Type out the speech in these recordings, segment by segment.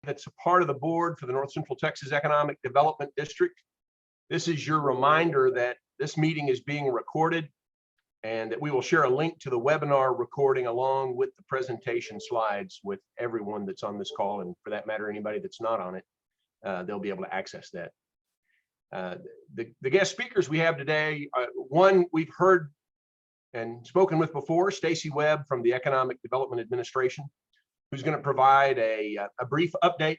that's a part of the board for the North Central Texas Economic Development District. This is your reminder that this meeting is being recorded and that we will share a link to the webinar recording along with the presentation slides with everyone that's on this call, and for that matter, anybody that's not on it, they'll be able to access that. The guest speakers we have today, one we've heard and spoken with before, Stacy Webb from the Economic Development Administration, who's going to provide a brief update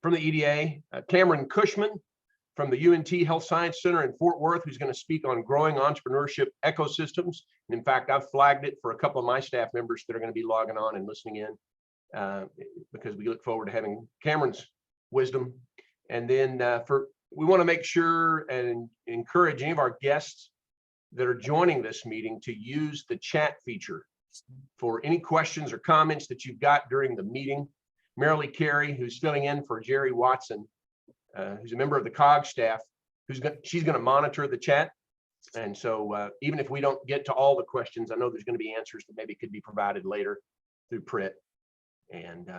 from the EDA. Cameron Cushman from the UNT Health Science Center in Fort Worth, who's going to speak on growing entrepreneurship ecosystems. And in fact, I've flagged it for a couple of my staff members that are going to be logging on and listening in because we look forward to having Cameron's wisdom. And then we want to make sure and encourage any of our guests that are joining this meeting to use the chat feature for any questions or comments that you've got during the meeting. Marilee Carey, who's filling in for Jerry Watson, who's a member of the COG staff, she's going to monitor the chat. And so even if we don't get to all the questions, I know there's going to be answers that maybe could be provided later through Prit. And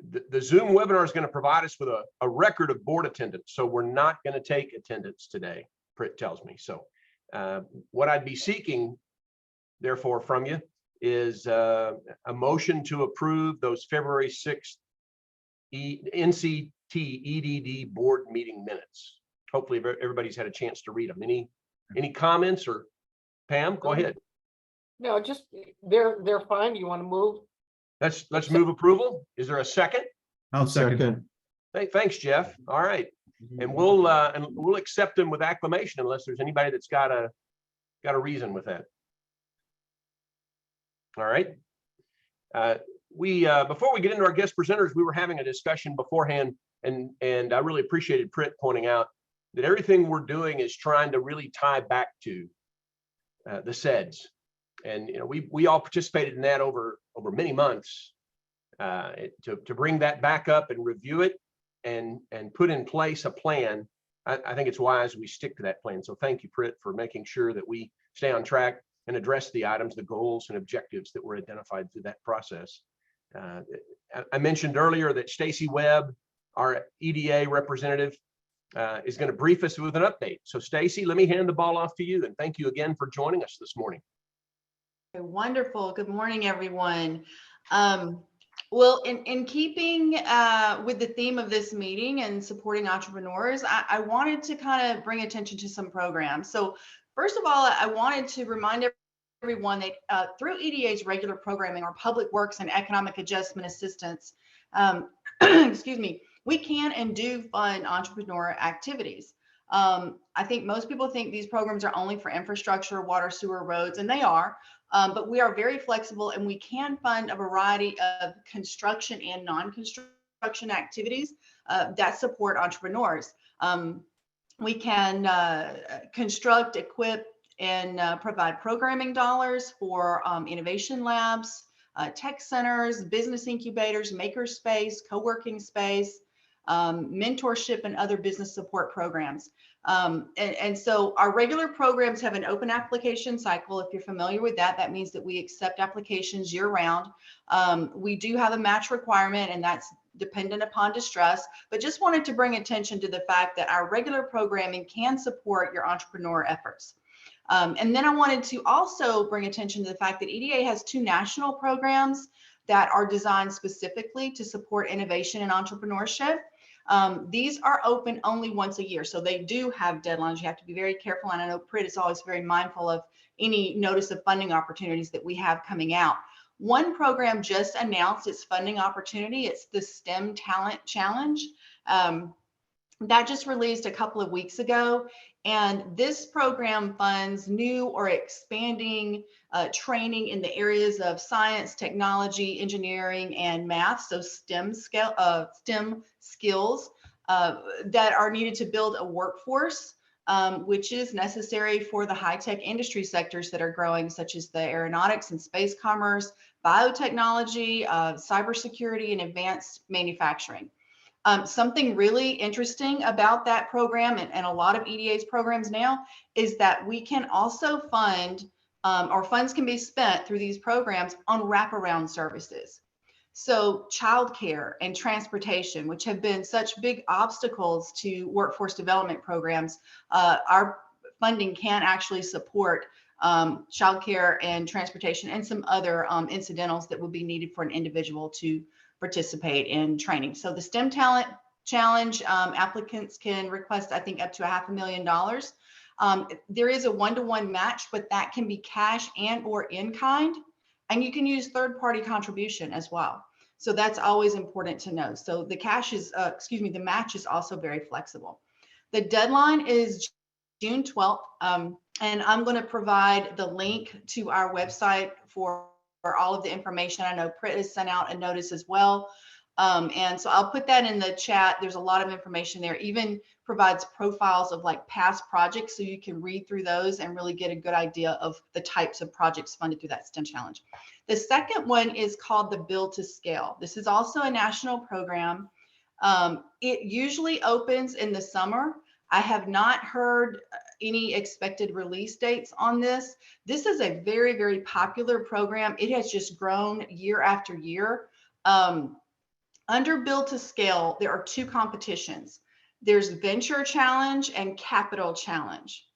the Zoom webinar is going to provide us with a record of board attendance. So we're not going to take attendance today, Prit tells me. So what I'd be seeking, therefore, from you is a motion to approve those February 6th NCTEDD board meeting minutes. Hopefully everybody's had a chance to read them. Any comments? Or Pam, go ahead. No, just they're fine. You want to move? Let's move approval. Is there a second? I'll second. Hey, thanks, Jeff. All right, and we'll accept them with acclamation unless there's anybody that's got a reason with that. All right. Before we get into our guest presenters, we were having a discussion beforehand, and I really appreciated Prit pointing out that everything we're doing is trying to really tie back to the CEDS, and we all participated in that over many months to bring that back up and review it and put in place a plan. I think it's wise we stick to that plan. So thank you, Prit, for making sure that we stay on track and address the items, the goals and objectives that were identified through that process. I mentioned earlier that Stacy Webb, our EDA representative, is going to brief us with an update. So Stacy, let me hand the ball off to you, and thank you again for joining us this morning. Wonderful. Good morning, everyone. Well, in keeping with the theme of this meeting and supporting entrepreneurs, I wanted to kind of bring attention to some programs. So first of all, I wanted to remind everyone that through EDA's regular programming or public works and economic adjustment assistance, excuse me, we can and do fund entrepreneur activities. I think most people think these programs are only for infrastructure, water, sewer, roads, and they are, but we are very flexible and we can fund a variety of construction and non-construction activities that support entrepreneurs. We can construct, equip, and provide programming dollars for innovation labs, tech centers, business incubators, makerspace, co-working space, mentorship, and other business support programs. And so our regular programs have an open application cycle. If you're familiar with that, that means that we accept applications year round. We do have a match requirement, and that's dependent upon distress, but just wanted to bring attention to the fact that our regular programming can support your entrepreneur efforts. And then I wanted to also bring attention to the fact that EDA has 2 national programs that are designed specifically to support innovation and entrepreneurship. These are open only once a year, so they do have deadlines. You have to be very careful, and I know Prit is always very mindful of any notice of funding opportunities that we have coming out. One program just announced its funding opportunity. It's the STEM Talent Challenge. That just released a couple of weeks ago. And this program funds new or expanding training in the areas of science, technology, engineering, and math. So STEM skills that are needed to build a workforce, which is necessary for the high-tech industry sectors that are growing, such as the aeronautics and space commerce, biotechnology, cybersecurity, and advanced manufacturing. Something really interesting about that program and a lot of EDA's programs now is that we can also fund, or funds can be spent through these programs on wraparound services. So childcare and transportation, which have been such big obstacles to workforce development programs, our funding can actually support childcare and transportation and some other incidentals that would be needed for an individual to participate in training. So the STEM Talent Challenge, applicants can request, I think, up to $500,000. There is a one-to-one match, but that can be cash and or in kind. And you can use third-party contribution as well. So that's always important to know. So the cash is, the match is also very flexible. The deadline is June 12th. And I'm going to provide the link to our website for all of the information. I know Prit has sent out a notice as well. And so I'll put that in the chat. There's a lot of information there, even provides profiles of like past projects, so you can read through those and really get a good idea of the types of projects funded through that STEM challenge. The second one is called the Build to Scale. This is also a national program. It usually opens in the summer. I have not heard any expected release dates on this. This is a very, very popular program. It has just grown year after year. Under Build to Scale, there are two competitions. There's Venture Challenge and Capital Challenge.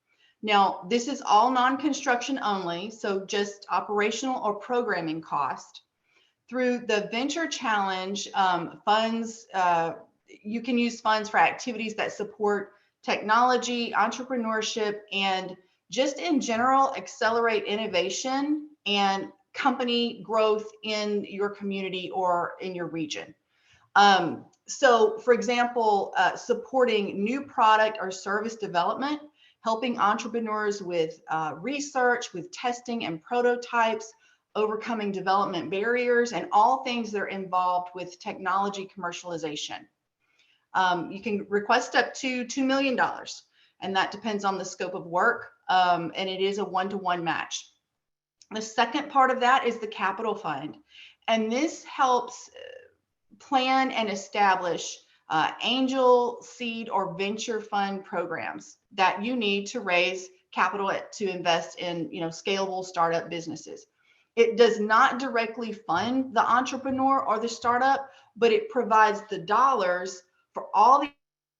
Now, this is all non-construction only, so just operational or programming cost. Through the Venture Challenge, funds, you can use funds for activities that support technology, entrepreneurship, and just in general, accelerate innovation and company growth in your community or in your region. So for example, supporting new product or service development, helping entrepreneurs with research, with testing and prototypes, overcoming development barriers, and all things that are involved with technology commercialization. You can request up to $2 million, and that depends on the scope of work, and it is a one-to-one match. The second part of that is the capital fund, and this helps plan and establish angel, seed, or venture fund programs that you need to raise capital to invest in, scalable startup businesses. It does not directly fund the entrepreneur or the startup, but it provides the dollars for all the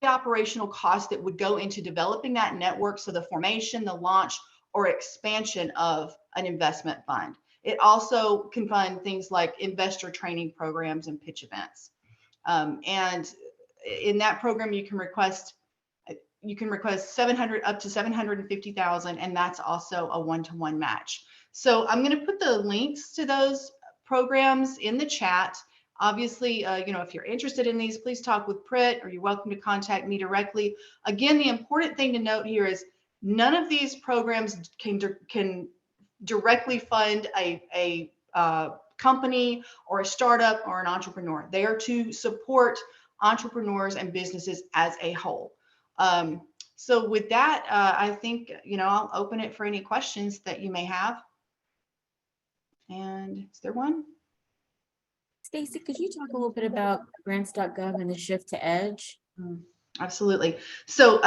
operational costs that would go into developing that network. So the formation, the launch, or expansion of an investment fund. It also can fund things like investor training programs and pitch events. And in that program, you can request 700 up to 750,000, and that's also a one-to-one match. So I'm going to put the links to those programs in the chat. Obviously, if you're interested in these, please talk with Prit, or you're welcome to contact me directly. Again, the important thing to note here is none of these programs can directly fund a company or a startup or an entrepreneur. They are to support entrepreneurs and businesses as a whole. So with that, I think, I'll open it for any questions that you may have. And is there one? Stacy, could you talk a little bit about grants.gov and the shift to EDGE? Absolutely. So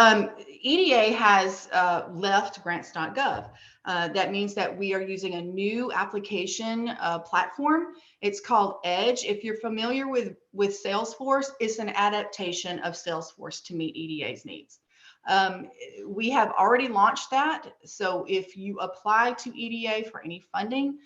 EDA has left grants.gov. That means that we are using a new application platform. It's called EDGE. If you're familiar with Salesforce, it's an adaptation of Salesforce to meet EDA's needs. We have already launched that. So if you apply to EDA for any funding,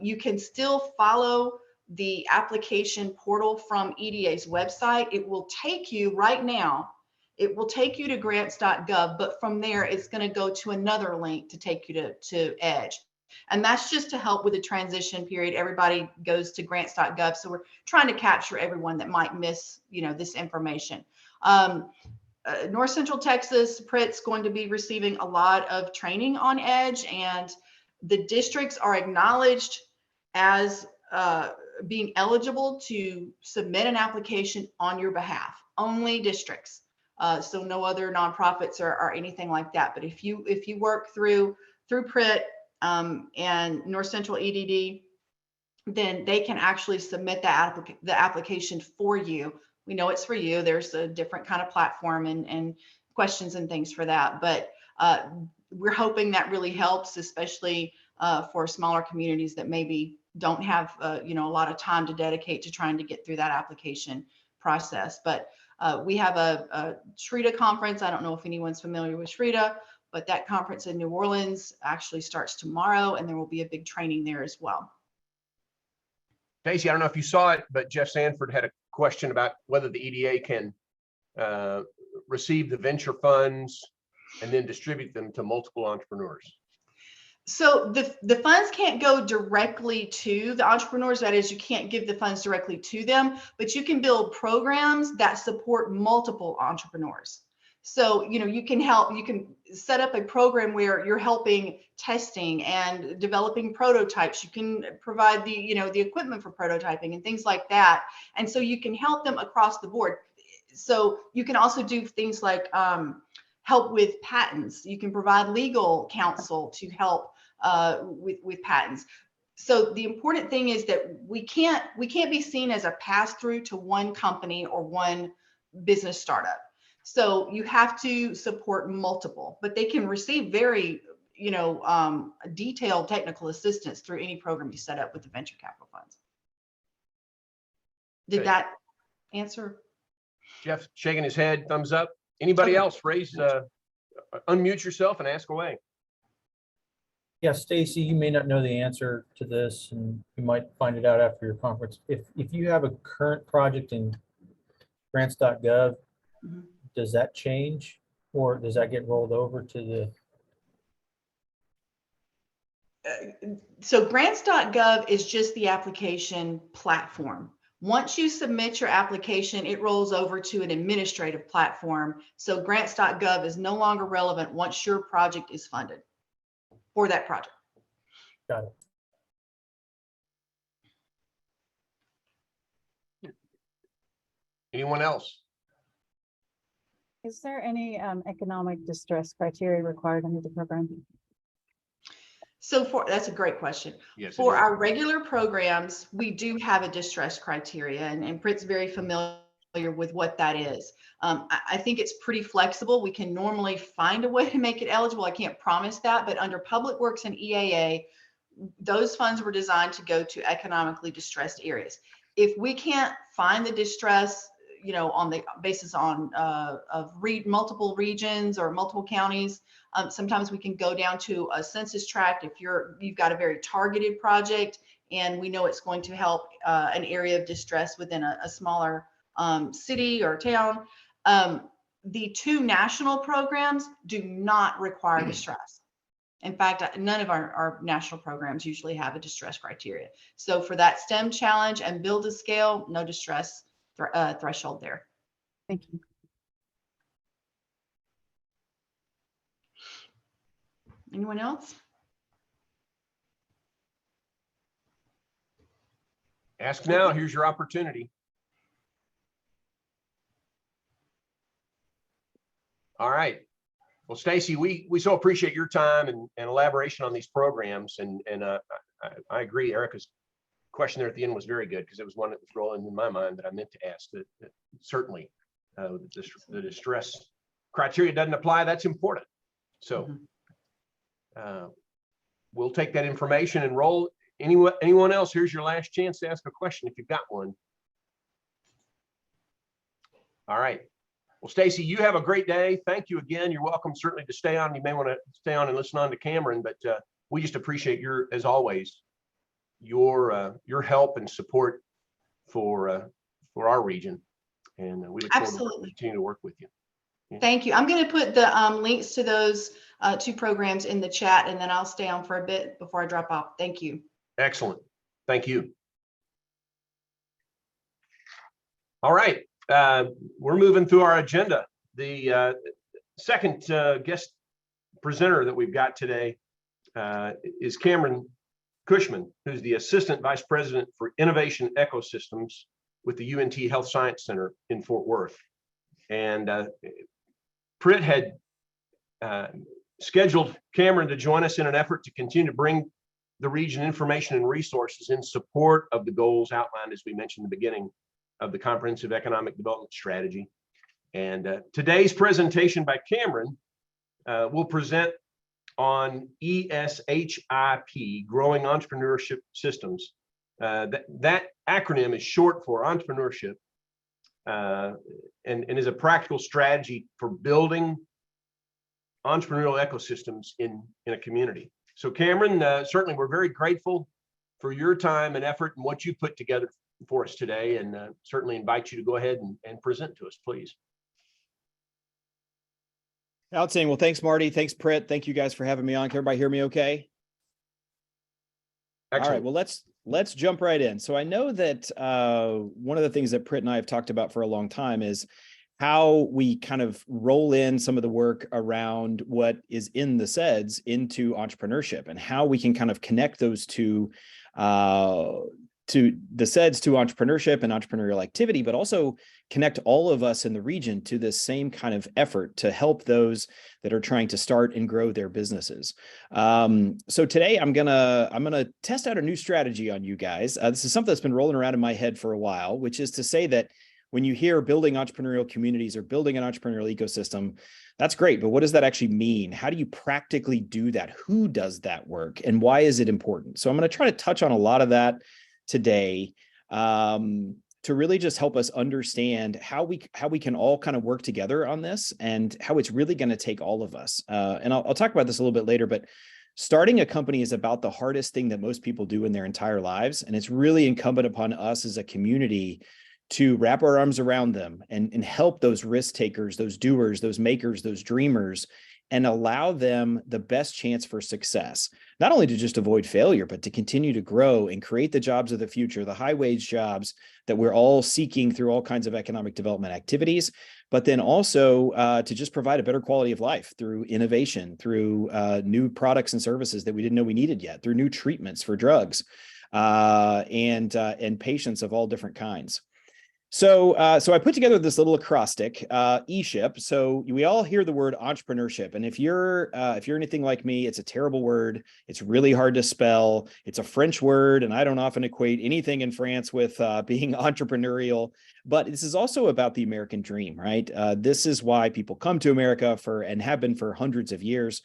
you can still follow the application portal from EDA's website. It will take you right now. It will take you to grants.gov, but from there, it's going to go to another link to take you to EDGE. And that's just to help with the transition period. Everybody goes to grants.gov. So we're trying to capture everyone that might miss, this information. North Central Texas, Prit's going to be receiving a lot of training on EDGE, and the districts are acknowledged as being eligible to submit an application on your behalf. Only districts. So no other nonprofits or anything like that. But if you work through Prit and North Central EDD, then they can actually submit the application for you. We know it's for you. There's a different kind of platform and questions and things for that. But we're hoping that really helps, especially for smaller communities that maybe don't have, you know, a lot of time to dedicate to trying to get through that application process. But we have a SHREDA conference. I don't know if anyone's familiar with SHREDA, but that conference in New Orleans actually starts tomorrow, and there will be a big training there as well. Stacey, I don't know if you saw it, but Jeff Sanford had a question about whether the EDA can receive the venture funds and then distribute them to multiple entrepreneurs. So the funds can't go directly to the entrepreneurs. That is, you can't give the funds directly to them, but you can build programs that support multiple entrepreneurs. So, you know, you can help, you can set up a program where you're helping testing and developing prototypes. You can provide the, you know, the equipment for prototyping and things like that. And so you can help them across the board. So you can also do things like help with patents. You can provide legal counsel to help with patents. So the important thing is that we can't be seen as a pass through to one company or one business startup. So you have to support multiple, but they can receive very, you know, detailed technical assistance through any program you set up with the venture capital funds. Did that answer? Jeff shaking his head, thumbs up. Anybody else raise, unmute yourself and ask away. Yeah, Stacy, you may not know the answer to this, and you might find it out after your conference. If you have a current project in grants.gov, Mm-hmm. does that change, or does that get rolled over to the? So grants.gov is just the application platform. Once you submit your application, it rolls over to an administrative platform. So grants.gov is no longer relevant once your project is funded for that project. Got it. Anyone else? Is there any economic distress criteria required under the program? So that's a great question. Yes. For our regular programs, we do have a distress criteria, and Britt's very familiar with what that is. I think it's pretty flexible. We can normally find a way to make it eligible. I can't promise that, but under Public Works and EAA, those funds were designed to go to economically distressed areas. If we can't find the distress, you know, on the basis on of multiple regions or multiple counties, sometimes we can go down to a census tract. If you've got a very targeted project and we know it's going to help an area of distress within a smaller city or town, the two national programs do not require distress. In fact, none of our national programs usually have a distress criteria. So for that STEM challenge and build to scale, no distress threshold there. Thank you. Anyone else? Ask now. Here's your opportunity. All right. Well, Stacy, we so appreciate your time and elaboration on these programs. And I agree. Erica's question there at the end was very good, because it was one that was rolling in my mind that I meant to ask. That certainly the distress criteria doesn't apply. That's important. So we'll take that information and roll. Anyone else? Here's your last chance to ask a question if you've got one. All right. Well, Stacy, you have a great day. Thank you again. You're welcome certainly to stay on. You may want to stay on and listen on to Cameron, but we just appreciate as always, your help and support for our region, and we look forward to continue to work with you. Yeah. Thank you. I'm going to put the links to those two programs in the chat, and then I'll stay on for a bit before I drop off. Thank you. Excellent. Thank you. All right. We're moving through our agenda. The second guest presenter that we've got today is Cameron Cushman, who's the Assistant Vice President for Innovation Ecosystems with the UNT Health Science Center in Fort Worth. And Prit had scheduled Cameron to join us in an effort to continue to bring the region information and resources in support of the goals outlined, as we mentioned in the beginning, of the Comprehensive Economic Development Strategy. And today's presentation by Cameron will present on ESHIP, Growing Entrepreneurship Systems, That acronym is short for entrepreneurship, and is a practical strategy for building entrepreneurial ecosystems in a community. So Cameron, certainly we're very grateful for your time and effort and what you put together for us today, and certainly invite you to go ahead and present to us, please. Outstanding. Well, thanks, Marty. Thanks, Pritt. Thank you guys for having me on. Can everybody hear me okay? Excellent. All right, well, let's jump right in. So I know that one of the things that Pritt and I have talked about for a long time is how we kind of roll in some of the work around what is in the CEDS into entrepreneurship, and how we can kind of connect those two to the CEDS to entrepreneurship and entrepreneurial activity, but also connect all of us in the region to this same kind of effort to help those that are trying to start and grow their businesses. So today I'm gonna test out a new strategy on you guys. This is something that's been rolling around in my head for a while, which is to say that when you hear building entrepreneurial communities or building an entrepreneurial ecosystem, that's great, but what does that actually mean? How do you practically do that? Who does that work, and why is it important? So I'm going to try to touch on a lot of that today, to really just help us understand how we can all kind of work together on this, and how it's really going to take all of us. And I'll talk about this a little bit later, but starting a company is about the hardest thing that most people do in their entire lives. And it's really incumbent upon us as a community to wrap our arms around them and help those risk takers, those doers, those makers, those dreamers, and allow them the best chance for success, not only to just avoid failure, but to continue to grow and create the jobs of the future, the high wage jobs that we're all seeking through all kinds of economic development activities, but then also to just provide a better quality of life through innovation, through new products and services that we didn't know we needed yet, through new treatments for drugs, and patients of all different kinds. So I put together this little acrostic, ESHIP. So we all hear the word entrepreneurship, and if you're anything like me, it's a terrible word. It's really hard to spell. It's a French word, and I don't often equate anything in France with being entrepreneurial. But this is also about the American dream, right? This is why people come to America and have been for hundreds of years.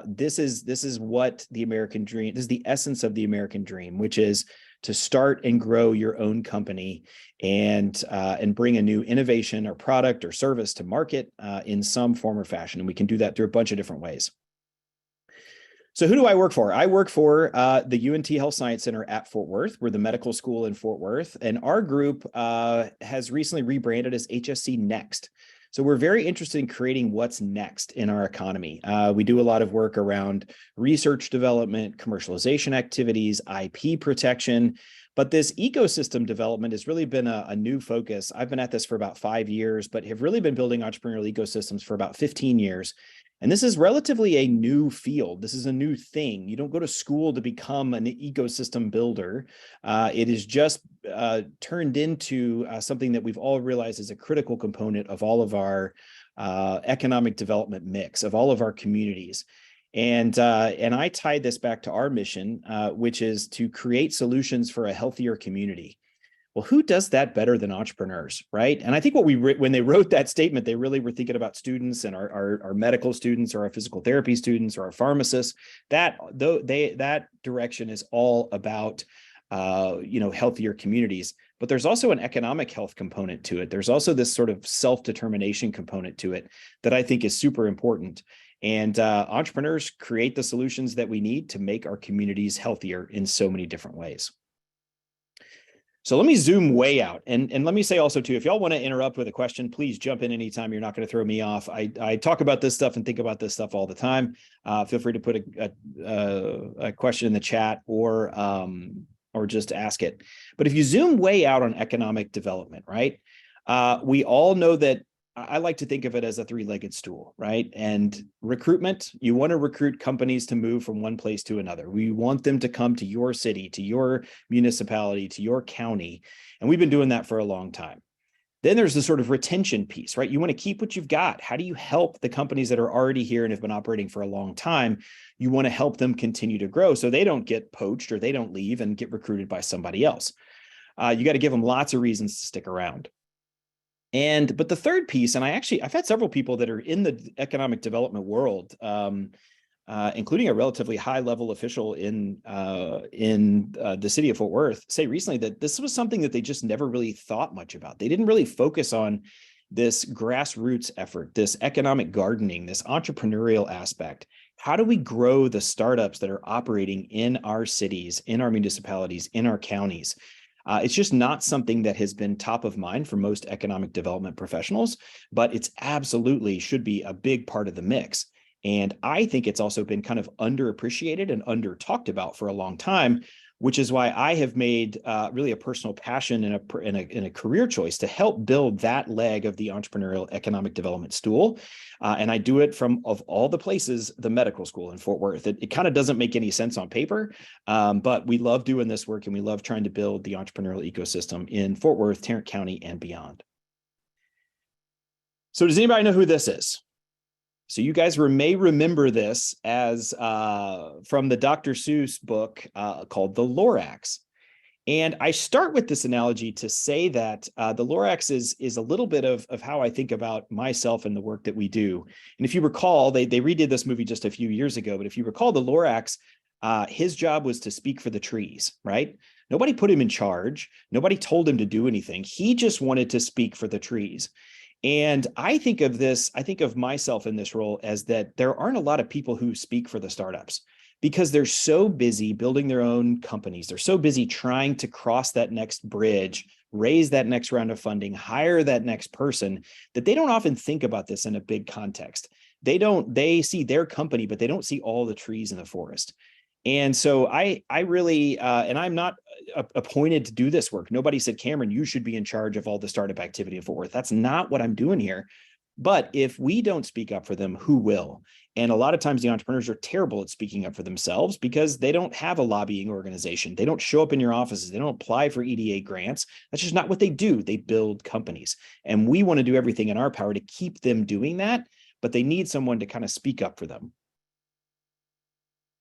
This is what the American dream. This is the essence of the American dream, which is to start and grow your own company and bring a new innovation or product or service to market in some form or fashion. And we can do that through a bunch of different ways. So who do I work for? I work for the UNT Health Science Center at Fort Worth. We're the medical school in Fort Worth. And our group has recently rebranded as HSC Next. So we're very interested in creating what's next in our economy. We do a lot of work around research development, commercialization activities, IP protection, but this ecosystem development has really been a new focus. I've been at this for about 5 years, but have really been building entrepreneurial ecosystems for about 15 years. And this is relatively a new field. This is a new thing. You don't go to school to become an ecosystem builder. It is just turned into something that we've all realized is a critical component of all of our economic development mix, of all of our communities. And I tied this back to our mission, which is to create solutions for a healthier community. Well, who does that better than entrepreneurs, right? And I think when they wrote that statement, they really were thinking about students and our medical students or our physical therapy students or our pharmacists. That direction is all about healthier communities. But there's also an economic health component to it. There's also this sort of self-determination component to it that I think is super important. And entrepreneurs create the solutions that we need to make our communities healthier in so many different ways. So let me zoom way out. And let me say also too, if y'all want to interrupt with a question, please jump in anytime. You're not going to throw me off. I talk about this stuff and think about this stuff all the time. Feel free to put a question in the chat or just ask it. But if you zoom way out on economic development, right? We all know that I like to think of it as a three-legged stool, right? And recruitment, you want to recruit companies to move from one place to another. We want them to come to your city, to your municipality, to your county. And we've been doing that for a long time. Then there's the sort of retention piece, right? You want to keep what you've got. How do you help the companies that are already here and have been operating for a long time? You want to help them continue to grow so they don't get poached or they don't leave and get recruited by somebody else. You got to give them lots of reasons to stick around. But the third piece, and I've had several people that are in the economic development world including a relatively high-level official in the city of Fort Worth, say recently that this was something that they just never really thought much about. They didn't really focus on this grassroots effort, this economic gardening, this entrepreneurial aspect. How do we grow the startups that are operating in our cities, in our municipalities, in our counties? It's just not something that has been top of mind for most economic development professionals, but it's absolutely should be a big part of the mix. And I think it's also been kind of underappreciated and under talked about for a long time, which is why I have made really a personal passion and a career choice to help build that leg of the entrepreneurial economic development stool. And I do it from, of all the places, the medical school in Fort Worth. It kind of doesn't make any sense on paper, but we love doing this work and we love trying to build the entrepreneurial ecosystem in Fort Worth, Tarrant County, and beyond. So does anybody know who this is? So you guys may remember this as from the Dr. Seuss book called The Lorax. And I start with this analogy to say that the Lorax is a little bit of how I think about myself and the work that we do. And if you recall, they redid this movie just a few years ago, but if you recall the Lorax, his job was to speak for the trees, right? Nobody put him in charge. Nobody told him to do anything. He just wanted to speak for the trees. And I think of myself in this role as that there aren't a lot of people who speak for the startups because they're so busy building their own companies. They're so busy trying to cross that next bridge, raise that next round of funding, hire that next person, that they don't often think about this in a big context. They see their company, but they don't see all the trees in the forest. And so I really, and I'm not appointed to do this work. Nobody said, Cameron, you should be in charge of all the startup activity in Fort Worth. That's not what I'm doing here. But if we don't speak up for them, who will? And a lot of times the entrepreneurs are terrible at speaking up for themselves because they don't have a lobbying organization. They don't show up in your offices. They don't apply for EDA grants. That's just not what they do. They build companies. And we want to do everything in our power to keep them doing that, but they need someone to kind of speak up for them.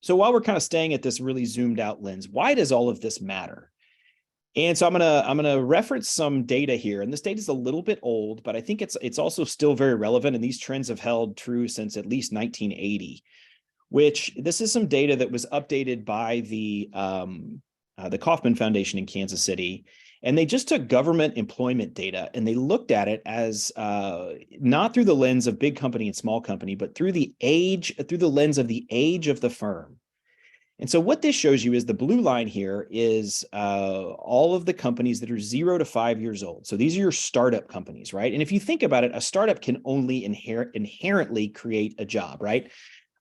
So while we're kind of staying at this really zoomed out lens, why does all of this matter? And so I'm gonna reference some data here, and this data is a little bit old, but I think it's also still very relevant, and these trends have held true since at least 1980. Which this is some data that was updated by the Kaufman Foundation in Kansas City, and they just took government employment data and they looked at it as not through the lens of big company and small company, but through the lens of the age of the firm. And so what this shows you is the blue line here is all of the companies that are 0 to 5 years old. So these are your startup companies, right? And if you think about it, a startup can only inherently create a job, right?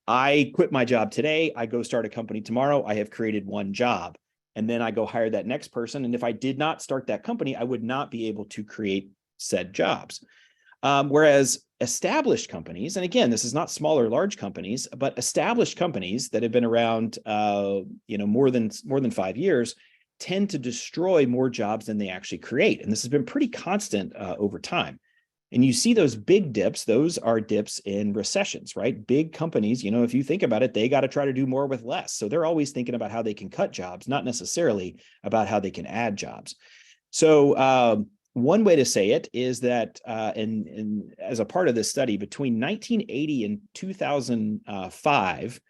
I quit my job today. I go start a company tomorrow. I have created one job. And then I go hire that next person. And if I did not start that company, I would not be able to create said jobs. Whereas established companies, and again, this is not small or large companies, but established companies that have been around, more than 5 years, tend to destroy more jobs than they actually create. And this has been pretty constant over time. And you see those big dips, those are dips in recessions, right? Big companies, if you think about it, they got to try to do more with less. So they're always thinking about how they can cut jobs, not necessarily about how they can add jobs. So one way to say it is that, and as a part of this study, between 1980 and 2005,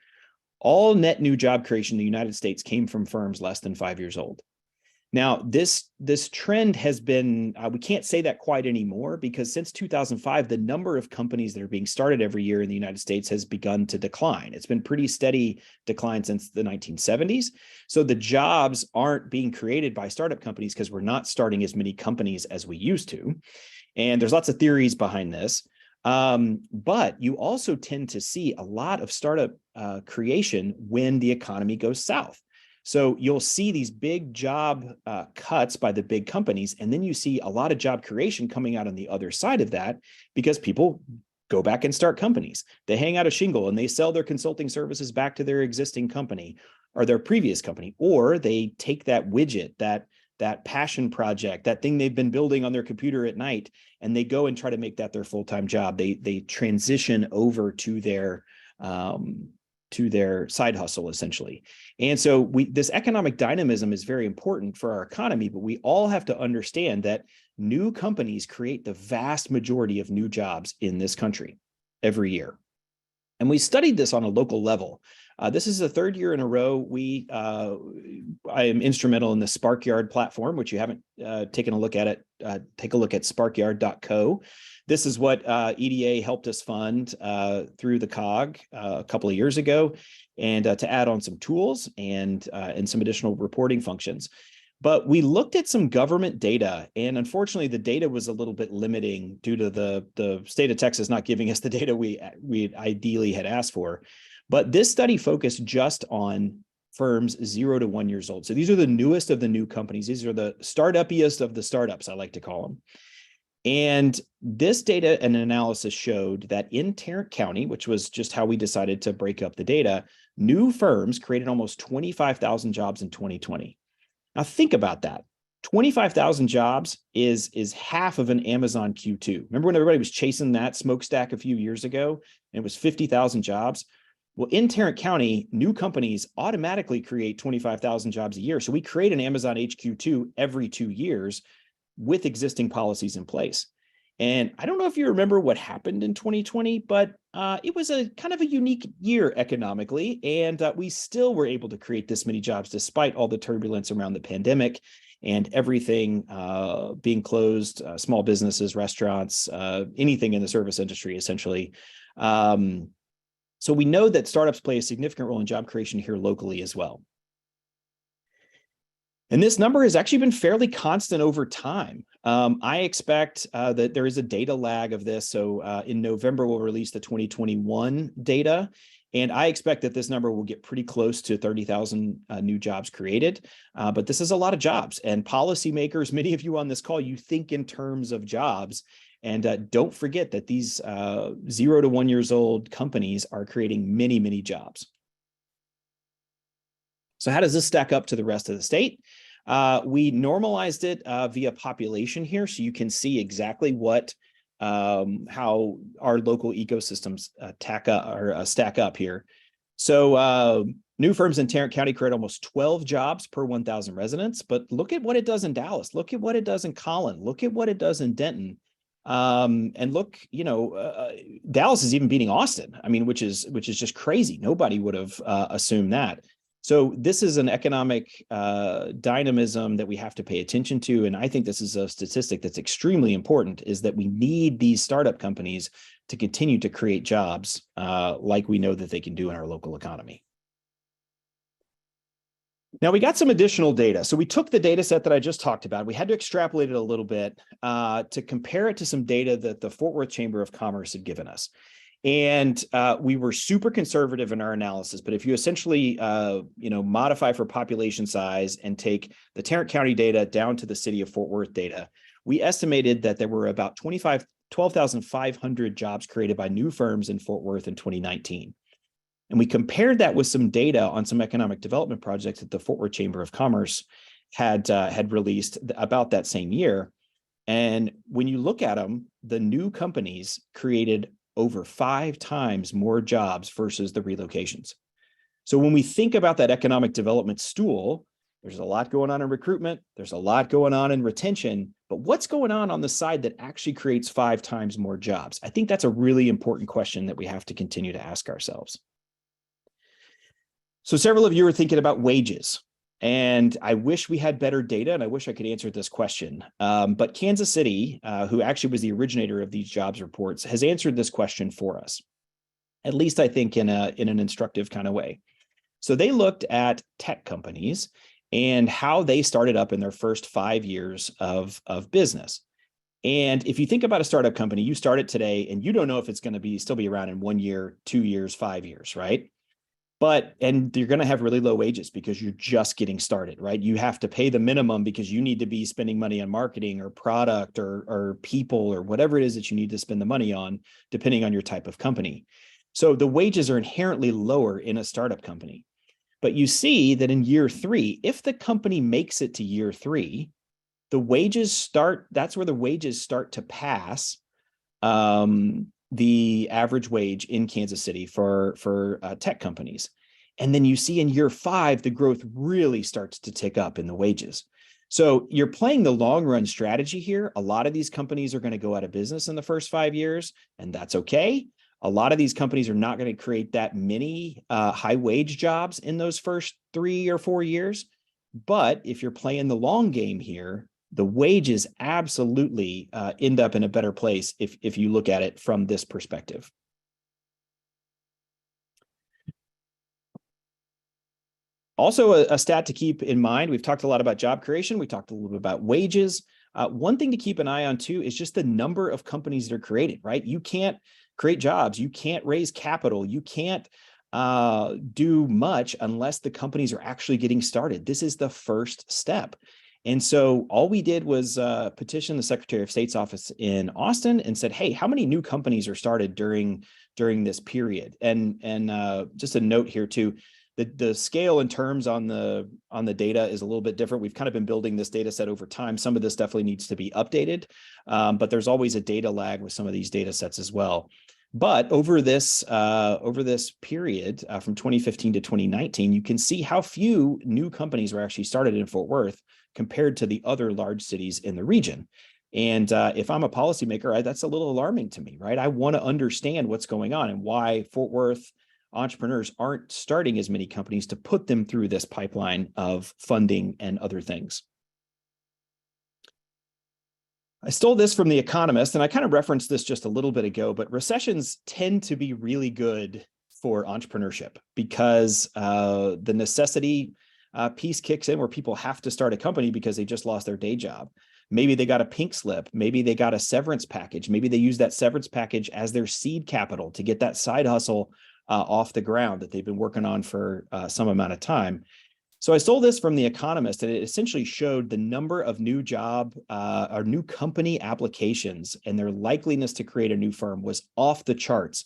all net new job creation in the United States came from firms less than 5 years old. Now, this trend has been, we can't say that quite anymore because since 2005, the number of companies that are being started every year in the United States has begun to decline. It's been pretty steady decline since the 1970s. So the jobs aren't being created by startup companies because we're not starting as many companies as we used to. And there's lots of theories behind this. But you also tend to see a lot of startup creation when the economy goes south. So you'll see these big job cuts by the big companies, and then you see a lot of job creation coming out on the other side of that because people go back and start companies. They hang out a shingle and they sell their consulting services back to their existing company or their previous company, or they take that widget, that passion project, that thing they've been building on their computer at night, and they go and try to make that their full-time job. They transition over to their side hustle, essentially. And so this economic dynamism is very important for our economy, but we all have to understand that new companies create the vast majority of new jobs in this country every year. And we studied this on a local level. This is the third year in a row I am instrumental in the Sparkyard platform, which you haven't taken a look at it. Take a look at sparkyard.co. This is what EDA helped us fund through the COG a couple of years ago, and to add on some tools and some additional reporting functions. But we looked at some government data, and unfortunately, the data was a little bit limiting due to the state of Texas not giving us the data we ideally had asked for. But this study focused just on firms 0 to 1 years old. So these are the newest of the new companies. These are the startupiest of the startups, I like to call them. And this data and analysis showed that in Tarrant County, which was just how we decided to break up the data, new firms created almost 25,000 jobs in 2020. Now think about that. 25,000 jobs is half of an Amazon Q2. Remember when everybody was chasing that smokestack a few years ago and it was 50,000 jobs? Well, in Tarrant County, new companies automatically create 25,000 jobs a year. So we create an Amazon HQ2 every 2 years with existing policies in place. And I don't know if you remember what happened in 2020, but it was a kind of a unique year economically. And we still were able to create this many jobs despite all the turbulence around the pandemic and everything being closed, small businesses, restaurants, anything in the service industry, essentially. So we know that startups play a significant role in job creation here locally as well. And this number has actually been fairly constant over time. I expect that there is a data lag of this. So in November, we'll release the 2021 data. And I expect that this number will get pretty close to 30,000 new jobs created. But this is a lot of jobs. And policymakers, many of you on this call, you think in terms of jobs. And don't forget that these 0 to 1 years old companies are creating many, many jobs. So how does this stack up to the rest of the state? We normalized it via population here, so you can see exactly what how our local ecosystems stack up here. So new firms in Tarrant County create almost 12 jobs per 1,000 residents, but look at what it does in Dallas. Look at what it does in Collin. Look at what it does in Denton. And look, Dallas is even beating Austin. I mean, which is just crazy. Nobody would have assumed that. So this is an economic dynamism that we have to pay attention to. And I think this is a statistic that's extremely important, is that we need these startup companies to continue to create jobs like we know that they can do in our local economy. Now we got some additional data. So we took the data set that I just talked about. We had to extrapolate it a little bit to compare it to some data that the Fort Worth Chamber of Commerce had given us. And we were super conservative in our analysis, but if you essentially, modify for population size and take the Tarrant County data down to the city of Fort Worth data, we estimated that there were about 12,500 jobs created by new firms in Fort Worth in 2019. And we compared that with some data on some economic development projects that the Fort Worth Chamber of Commerce had released about that same year. And when you look at them, the new companies created over 5 times more jobs versus the relocations. So when we think about that economic development stool, there's a lot going on in recruitment, there's a lot going on in retention, but what's going on the side that actually creates 5 times more jobs? I think that's a really important question that we have to continue to ask ourselves. So several of you are thinking about wages, and I wish we had better data, and I wish I could answer this question. But Kansas City, who actually was the originator of these jobs reports, has answered this question for us, at least I think in an instructive kind of way. So they looked at tech companies and how they started up in their first 5 years of business. And if you think about a startup company, you start it today and you don't know if it's going to still be around in 1 year, 2 years, 5 years, right? And you're going to have really low wages because you're just getting started, right? You have to pay the minimum because you need to be spending money on marketing or product or people or whatever it is that you need to spend the money on, depending on your type of company. So the wages are inherently lower in a startup company. But you see that in year 3, if the company makes it to year 3, that's where the wages start to pass the average wage in Kansas City for tech companies. And then you see in year 5, the growth really starts to tick up in the wages. So you're playing the long run strategy here. A lot of these companies are going to go out of business in the first 5 years, and that's okay. A lot of these companies are not going to create that many high wage jobs in those first 3 or 4 years. But if you're playing the long game here, the wages absolutely end up in a better place if you look at it from this perspective. Also, a stat to keep in mind, we've talked a lot about job creation. We talked a little bit about wages. One thing to keep an eye on too is just the number of companies that are created, right? You can't create jobs. You can't raise capital. You can't do much unless the companies are actually getting started. This is the first step. And so all we did was petition the Secretary of State's office in Austin and said, hey, how many new companies are started during this period? And just a note here too, the scale and terms on the data is a little bit different. We've kind of been building this data set over time. Some of this definitely needs to be updated, but there's always a data lag with some of these data sets as well. But over this period from 2015 to 2019, you can see how few new companies were actually started in Fort Worth compared to the other large cities in the region. And if I'm a policymaker, that's a little alarming to me, right? I want to understand what's going on and why Fort Worth entrepreneurs aren't starting as many companies to put them through this pipeline of funding and other things. I stole this from The Economist, and I kind of referenced this just a little bit ago, but recessions tend to be really good for entrepreneurship because the necessity piece kicks in where people have to start a company because they just lost their day job. Maybe they got a pink slip. Maybe they got a severance package. Maybe they use that severance package as their seed capital to get that side hustle off the ground that they've been working on for some amount of time. So I stole this from The Economist, and it essentially showed the number of new job or new company applications and their likeliness to create a new firm was off the charts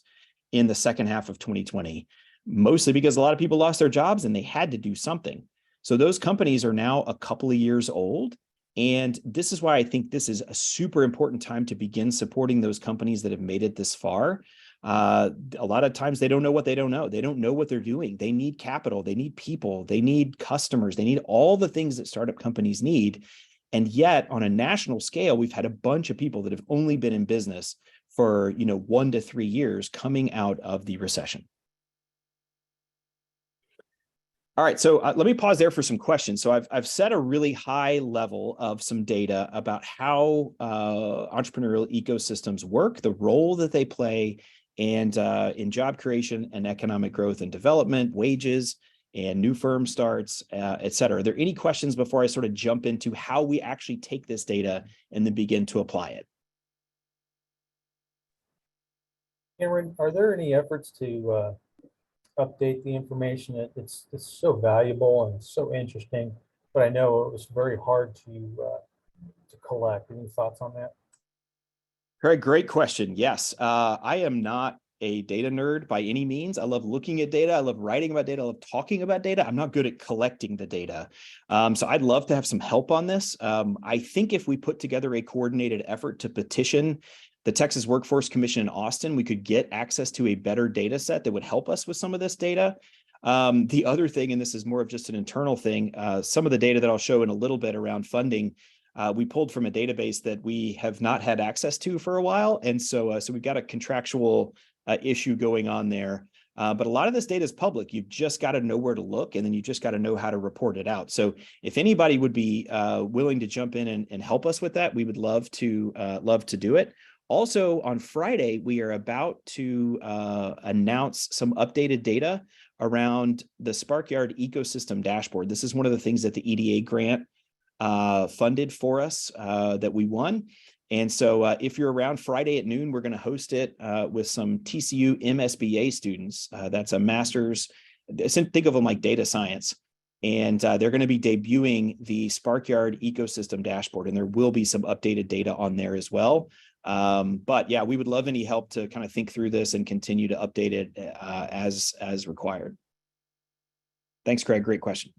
in the second half of 2020, mostly because a lot of people lost their jobs and they had to do something. So those companies are now a couple of years old. And this is why I think this is a super important time to begin supporting those companies that have made it this far. A lot of times they don't know what they don't know. They don't know what they're doing. They need capital. They need people. They need customers. They need all the things that startup companies need. And yet on a national scale, we've had a bunch of people that have only been in business for 1 to 3 years coming out of the recession. All right, so let me pause there for some questions. So I've set a really high level of some data about how entrepreneurial ecosystems work, the role that they play, and in job creation and economic growth and development, wages, and new firm starts, et cetera. Are there any questions before I sort of jump into how we actually take this data and then begin to apply it? Cameron, are there any efforts to update the information? It's so valuable and so interesting, but I know it was very hard to collect. Any thoughts on that? Great question. Yes, I am not a data nerd by any means. I love looking at data. I love writing about data. I love talking about data. I'm not good at collecting the data. So I'd love to have some help on this. I think if we put together a coordinated effort to petition the Texas Workforce Commission in Austin, we could get access to a better data set that would help us with some of this data. The other thing, and this is more of just an internal thing, some of the data that I'll show in a little bit around funding, we pulled from a database that we have not had access to for a while. And so we've got a contractual issue going on there. But a lot of this data is public. You've just got to know where to look, and then you just got to know how to report it out. So if anybody would be willing to jump in and help us with that, we would love to do it. Also, on Friday, we are about to announce some updated data around the Sparkyard Ecosystem Dashboard. This is one of the things that the EDA grant funded for us that we won. And so if you're around Friday at noon, we're going to host it with some TCU MSBA students. That's a master's, think of them like data science. And they're going to be debuting the Sparkyard Ecosystem Dashboard, and there will be some updated data on there as well. But yeah, we would love any help to kind of think through this and continue to update it as required. Thanks, Craig. Great question.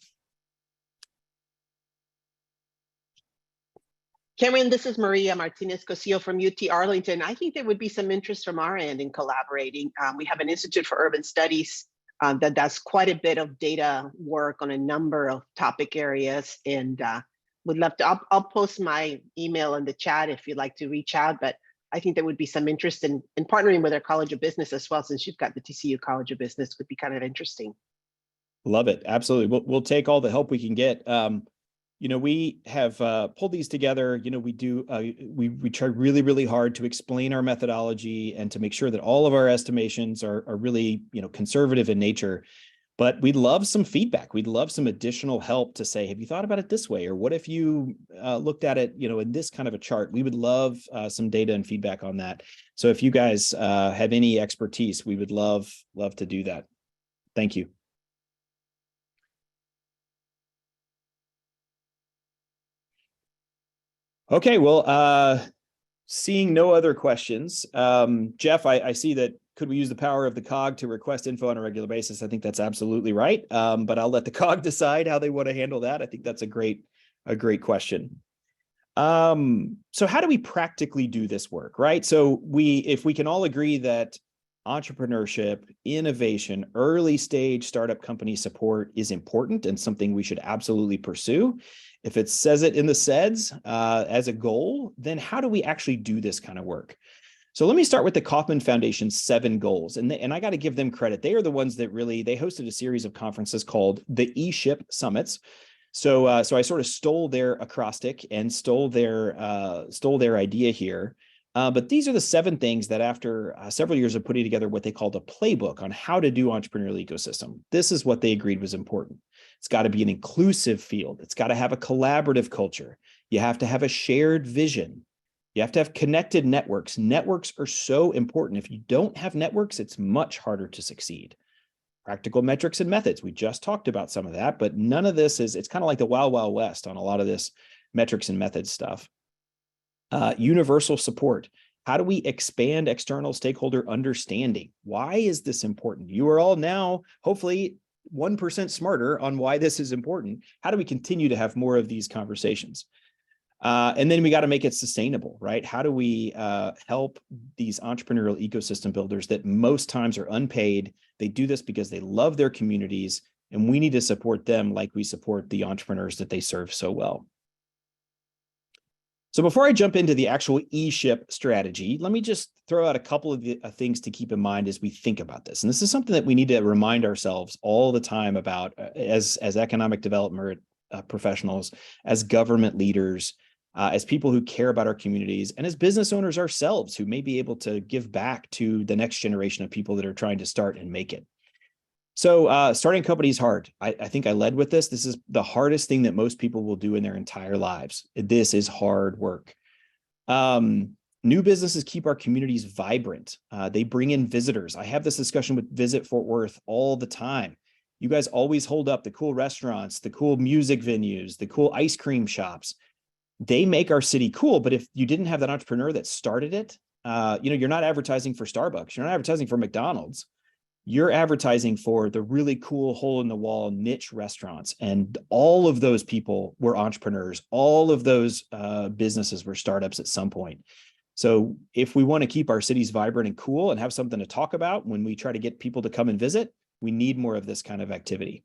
Cameron, this is Maria Martinez-Cosillo from UT Arlington. I think there would be some interest from our end in collaborating. We have an Institute for Urban Studies that does quite a bit of data work on a number of topic areas, and would love to, I'll post my email in the chat if you'd like to reach out, but I think there would be some interest in partnering with our College of Business as well, since you've got the TCU College of Business, would be kind of interesting. Love it. Absolutely. We'll take all the help we can get. We have pulled these together. We try really, really hard to explain our methodology and to make sure that all of our estimations are really, conservative in nature. But we'd love some feedback. We'd love some additional help to say, have you thought about it this way? Or what if you looked at it, in this kind of a chart? We would love some data and feedback on that. So if you guys have any expertise, we would love to do that. Thank you. Okay, well, seeing no other questions, Jeff, I see that. Could we use the power of the COG to request info on a regular basis? I think that's absolutely right. But I'll let the COG decide how they want to handle that. I think that's a great question. So how do we practically do this work, right? So if we can all agree that entrepreneurship, innovation, early stage startup company support is important and something we should absolutely pursue. If it says it in the SEDS as a goal, then how do we actually do this kind of work? So let me start with the Kaufman Foundation's 7 goals. And I got to give them credit. They are the ones that they hosted a series of conferences called the ESHIP Summits. So I sort of stole their acrostic and stole their idea here. But these are the 7 things that after several years of putting together what they called a playbook on how to do entrepreneurial ecosystem, this is what they agreed was important. It's got to be an inclusive field. It's got to have a collaborative culture. You have to have a shared vision. You have to have connected networks. Networks are so important. If you don't have networks, it's much harder to succeed. Practical metrics and methods. We just talked about some of that, but none of this it's kind of like the Wild Wild West on a lot of this metrics and methods stuff. Universal support. How do we expand external stakeholder understanding? Why is this important? You are all now, hopefully, 1% smarter on why this is important. How do we continue to have more of these conversations? And then we got to make it sustainable, right? How do we help these entrepreneurial ecosystem builders that most times are unpaid? They do this because they love their communities, and we need to support them like we support the entrepreneurs that they serve so well. So before I jump into the actual ESHIP strategy, let me just throw out a couple of things to keep in mind as we think about this. And this is something that we need to remind ourselves all the time about as economic development professionals, as government leaders, as people who care about our communities, and as business owners ourselves who may be able to give back to the next generation of people that are trying to start and make it. So starting a company is hard. I think I led with this. This is the hardest thing that most people will do in their entire lives. This is hard work. New businesses keep our communities vibrant. They bring in visitors. I have this discussion with Visit Fort Worth all the time. You guys always hold up the cool restaurants, the cool music venues, the cool ice cream shops. They make our city cool. But if you didn't have that entrepreneur that started it, you're not advertising for Starbucks. You're not advertising for McDonald's. You're advertising for the really cool hole in the wall niche restaurants. And all of those people were entrepreneurs. All of those businesses were startups at some point. So if we want to keep our cities vibrant and cool and have something to talk about when we try to get people to come and visit, we need more of this kind of activity.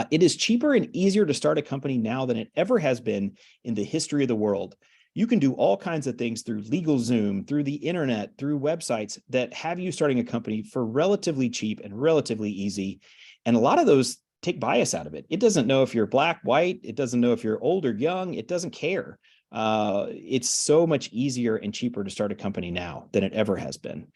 It is cheaper and easier to start a company now than it ever has been in the history of the world. You can do all kinds of things through LegalZoom, through the internet, through websites that have you starting a company for relatively cheap and relatively easy. And a lot of those take bias out of it. It doesn't know if you're black, white. It doesn't know if you're old or young. It doesn't care. It's so much easier and cheaper to start a company now than it ever has been.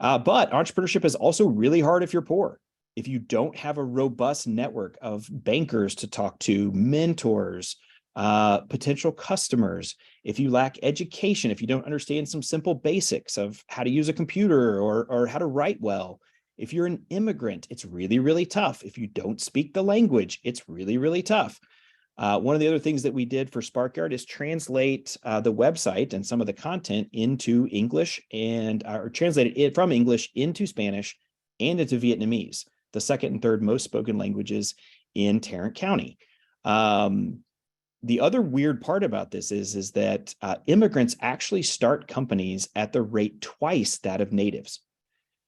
But entrepreneurship is also really hard if you're poor. If you don't have a robust network of bankers to talk to, mentors, potential customers, if you lack education, if you don't understand some simple basics of how to use a computer or how to write well, if you're an immigrant, it's really, really tough. If you don't speak the language, it's really, really tough. One of the other things that we did for SparkYard is translate the website and some of the content into English or translate it from English into Spanish and into Vietnamese, the second and third most spoken languages in Tarrant County. The other weird part about this is that immigrants actually start companies at the rate twice that of natives.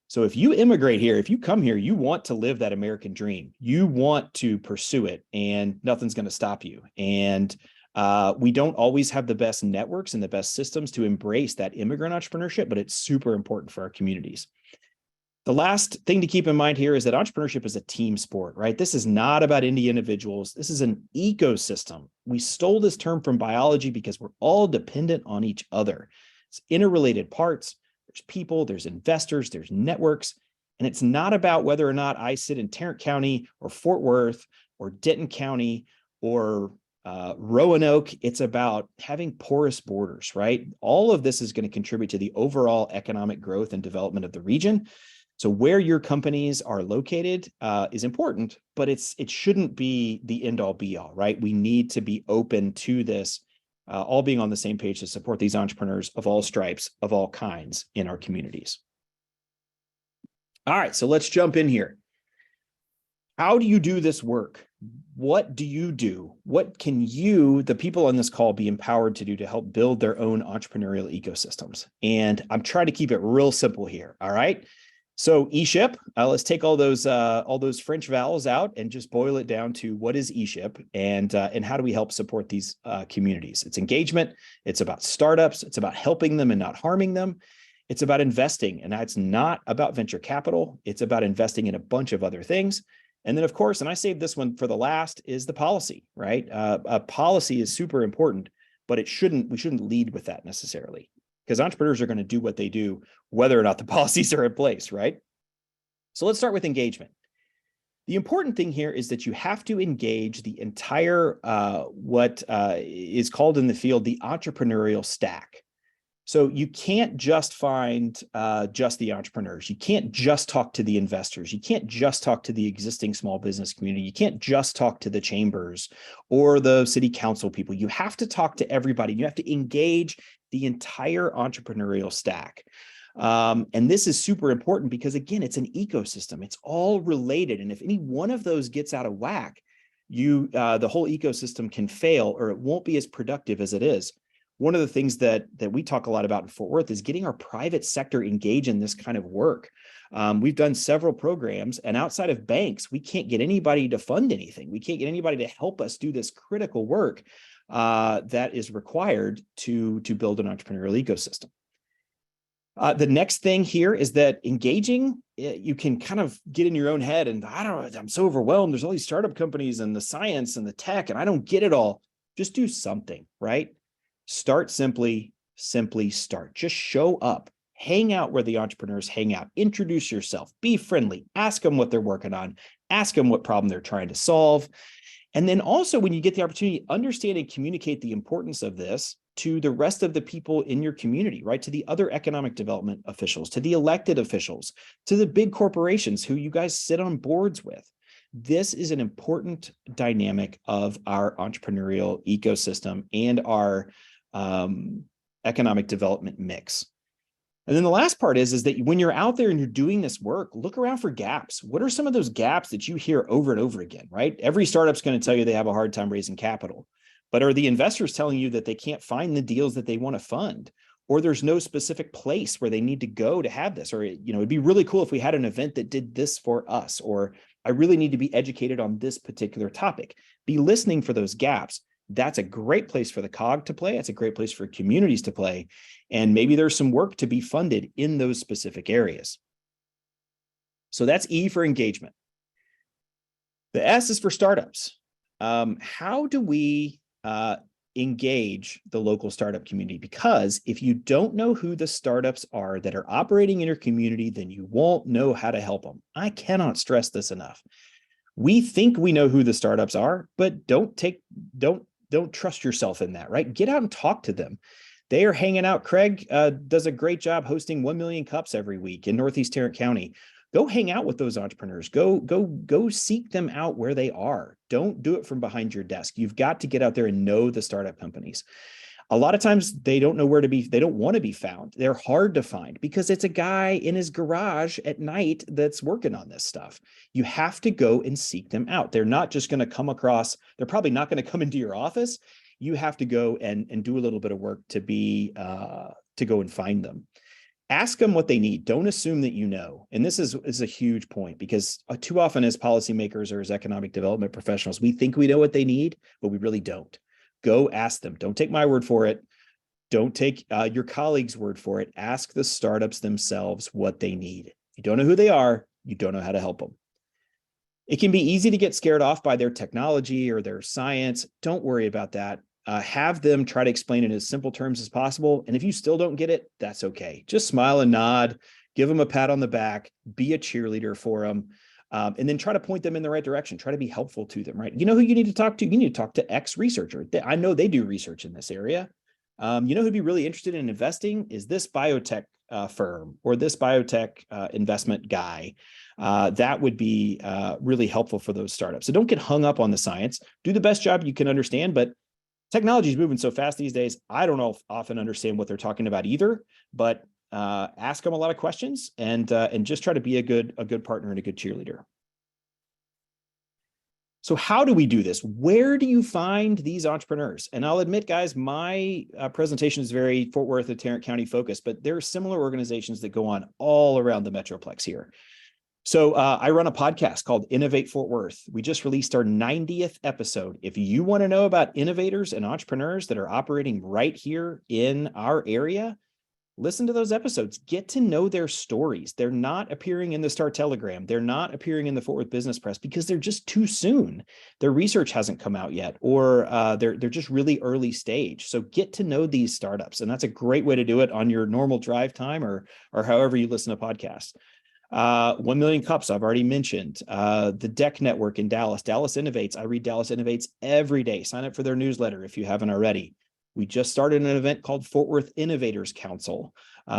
So if you immigrate here, if you come here, you want to live that American dream. You want to pursue it, and nothing's going to stop you. And We don't always have the best networks and the best systems to embrace that immigrant entrepreneurship, but it's super important for our communities. The last thing to keep in mind here is that entrepreneurship is a team sport, right? This is not about individuals. This is an ecosystem. We stole this term from biology because we're all dependent on each other. It's interrelated parts. There's people, there's investors, there's networks. And it's not about whether or not I sit in Tarrant County or Fort Worth or Denton County or Roanoke. It's about having porous borders, right? All of this is going to contribute to the overall economic growth and development of the region. So where your companies are located is important, but it shouldn't be the end all be all, right? We need to be open to this, all being on the same page to support these entrepreneurs of all stripes, of all kinds in our communities. All right, so let's jump in here. How do you do this work? What do you do? What can you, the people on this call, be empowered to do to help build their own entrepreneurial ecosystems? And I'm trying to keep it real simple here, all right? So ESHIP, let's take all those French vowels out and just boil it down to what is ESHIP and how do we help support these communities? It's engagement. It's about startups. It's about helping them and not harming them. It's about investing, and that's not about venture capital. It's about investing in a bunch of other things. And then, of course, and I saved this one for the last, is the policy, right? Policy is super important, but we shouldn't lead with that necessarily, because entrepreneurs are going to do what they do, whether or not the policies are in place, right? So let's start with engagement. The important thing here is that you have to engage the entire, what is called in the field, the entrepreneurial stack. So you can't just find just the entrepreneurs. You can't just talk to the investors. You can't just talk to the existing small business community. You can't just talk to the chambers or the city council people. You have to talk to everybody. You have to engage the entire entrepreneurial stack. And this is super important because, again, it's an ecosystem. It's all related. And if any one of those gets out of whack, the whole ecosystem can fail, or it won't be as productive as it is. One of the things that we talk a lot about in Fort Worth is getting our private sector engaged in this kind of work. We've done several programs, and outside of banks, we can't get anybody to fund anything. We can't get anybody to help us do this critical work that is required to build an entrepreneurial ecosystem. The next thing here is that engaging, you can kind of get in your own head and I'm so overwhelmed. There's all these startup companies and the science and the tech, and I don't get it all. Just do something, right? Start simply start. Just show up, hang out where the entrepreneurs hang out, introduce yourself, be friendly, ask them what they're working on, ask them what problem they're trying to solve. And then also, when you get the opportunity, understand and communicate the importance of this to the rest of the people in your community, right? To the other economic development officials, to the elected officials, to the big corporations who you guys sit on boards with. This is an important dynamic of our entrepreneurial ecosystem and our economic development mix. And then the last part is that when you're out there and you're doing this work, look around for gaps. What are some of those gaps that you hear over and over again, right? Every startup's going to tell you they have a hard time raising capital, but are the investors telling you that they can't find the deals that they want to fund? Or there's no specific place where they need to go to have this? Or, it'd be really cool if we had an event that did this for us, or I really need to be educated on this particular topic. Be listening for those gaps. That's a great place for the COG to play. It's a great place for communities to play. And maybe there's some work to be funded in those specific areas. So that's E for engagement. The S is for startups. How do we engage the local startup community? Because if you don't know who the startups are that are operating in your community, then you won't know how to help them. I cannot stress this enough. We think we know who the startups are, but don't trust yourself in that, right? Get out and talk to them. They are hanging out. Craig does a great job hosting 1 million cups every week in Northeast Tarrant County. Go hang out with those entrepreneurs. Go seek them out where they are. Don't do it from behind your desk. You've got to get out there and know the startup companies. A lot of times they don't know where to be. They don't want to be found. They're hard to find because it's a guy in his garage at night that's working on this stuff. You have to go and seek them out. They're not just going to come across. They're probably not going to come into your office. You have to go and do a little bit of work to go and find them. Ask them what they need. Don't assume that you know. And this is a huge point because too often as policymakers or as economic development professionals, we think we know what they need, but we really don't. Go ask them. Don't take my word for it. Don't take your colleagues' word for it. Ask the startups themselves what they need. If you don't know who they are, you don't know how to help them. It can be easy to get scared off by their technology or their science. Don't worry about that. Have them try to explain it in as simple terms as possible. And if you still don't get it, that's okay. Just smile and nod, give them a pat on the back, be a cheerleader for them, and then try to point them in the right direction. Try to be helpful to them, right? You know who you need to talk to? You need to talk to X researcher. I know they do research in this area. You know who'd be really interested in investing is this biotech firm or this biotech investment guy. That would be really helpful for those startups. So don't get hung up on the science. Do the best job you can understand, but technology is moving so fast these days. I don't often understand what they're talking about either, but ask them a lot of questions and just try to be a good partner and a good cheerleader. So how do we do this? Where do you find these entrepreneurs? And I'll admit, guys, my presentation is very Fort Worth and Tarrant County focused, but there are similar organizations that go on all around the Metroplex here. So I run a podcast called Innovate Fort Worth. We just released our 90th episode. If you want to know about innovators and entrepreneurs that are operating right here in our area, listen to those episodes. Get to know their stories. They're not appearing in the Star Telegram. They're not appearing in the Fort Worth Business Press because they're just too soon. Their research hasn't come out yet, or they're just really early stage. So get to know these startups, and that's a great way to do it on your normal drive time or however you listen to podcasts. 1 Million Cups, I've already mentioned. The DEC Network in Dallas, Dallas Innovates. I read Dallas Innovates every day. Sign up for their newsletter if you haven't already. We just started an event called Fort Worth Innovators Council.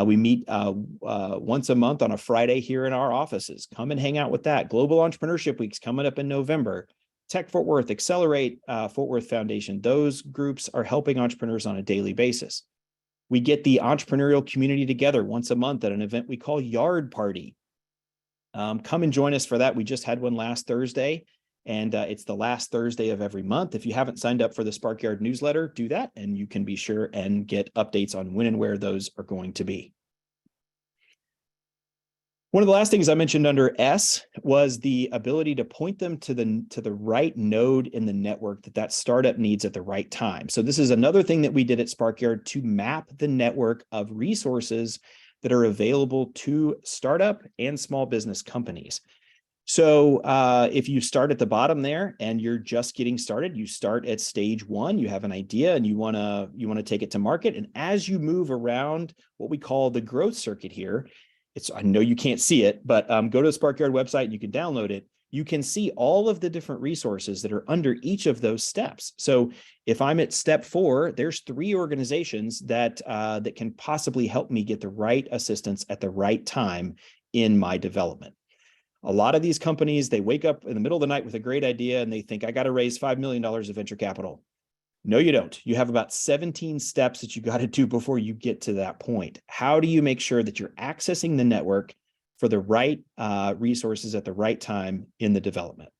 We meet once a month on a Friday here in our offices. Come and hang out with that. Global Entrepreneurship Week's coming up in November. Tech Fort Worth, Accelerate Fort Worth Foundation. Those groups are helping entrepreneurs on a daily basis. We get the entrepreneurial community together once a month at an event we call Yard Party. Come and join us for that. We just had one last Thursday. And it's the last Thursday of every month. If you haven't signed up for the Sparkyard newsletter, do that, and you can be sure and get updates on when and where those are going to be. One of the last things I mentioned under S was the ability to point them to the right node in the network that startup needs at the right time. So this is another thing that we did at Sparkyard to map the network of resources that are available to startup and small business companies. So if you start at the bottom there and you're just getting started, you start at stage 1, you have an idea and you want to take it to market. And as you move around what we call the growth circuit here, I know you can't see it, but go to the Sparkyard website and you can download it. You can see all of the different resources that are under each of those steps. So if I'm at step 4, there's 3 organizations that can possibly help me get the right assistance at the right time in my development. A lot of these companies, they wake up in the middle of the night with a great idea and they think, I got to raise $5 million of venture capital. No, you don't. You have about 17 steps that you got to do before you get to that point. How do you make sure that you're accessing the network for the right resources at the right time in the development?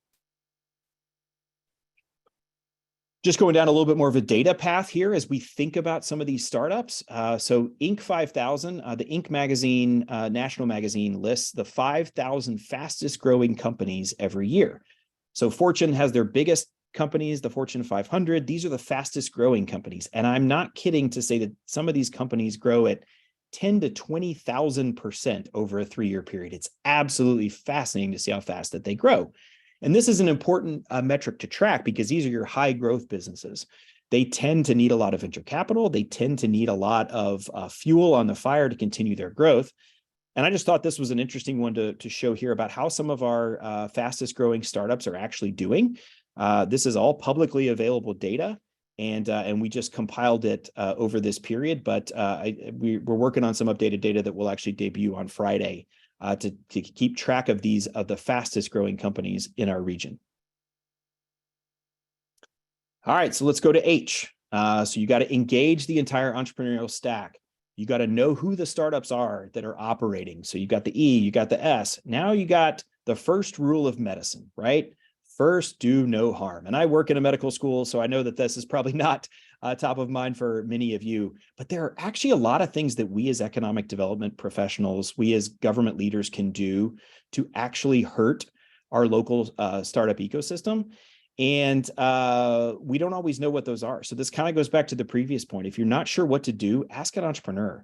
Just going down a little bit more of a data path here as we think about some of these startups. So Inc. 5000, the Inc. magazine, national magazine lists the 5,000 fastest growing companies every year. So Fortune has their biggest companies, the Fortune 500. These are the fastest growing companies. And I'm not kidding to say that some of these companies grow at 10 to 20,000% over a 3-year period. It's absolutely fascinating to see how fast that they grow. And this is an important metric to track because these are your high growth businesses. They tend to need a lot of venture capital. They tend to need a lot of fuel on the fire to continue their growth. And I just thought this was an interesting one to show here about how some of our fastest growing startups are actually doing. This is all publicly available data, and we just compiled it over this period. But we're working on some updated data that will actually debut on Friday. To keep track of the fastest growing companies in our region. All right, so let's go to H. So you got to engage the entire entrepreneurial stack. You got to know who the startups are that are operating. So you got the E, you got the S. Now you got the first rule of medicine, right? First, do no harm. And I work in a medical school, so I know that this is probably not top of mind for many of you, but there are actually a lot of things that we as economic development professionals, we as government leaders can do to actually hurt our local startup ecosystem. And we don't always know what those are. So this kind of goes back to the previous point. If you're not sure what to do, ask an entrepreneur.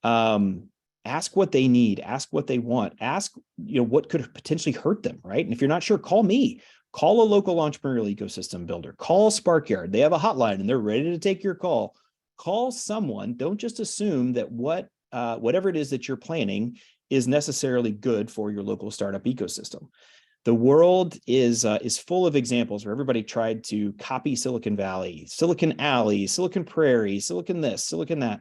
Ask what they need, ask what they want, ask, what could potentially hurt them, right? And if you're not sure, call me. Call a local entrepreneurial ecosystem builder. Call Sparkyard. They have a hotline and they're ready to take your call. Call someone. Don't just assume that whatever it is that you're planning is necessarily good for your local startup ecosystem. The world is full of examples where everybody tried to copy Silicon Valley, Silicon Alley, Silicon Prairie, Silicon this, Silicon that.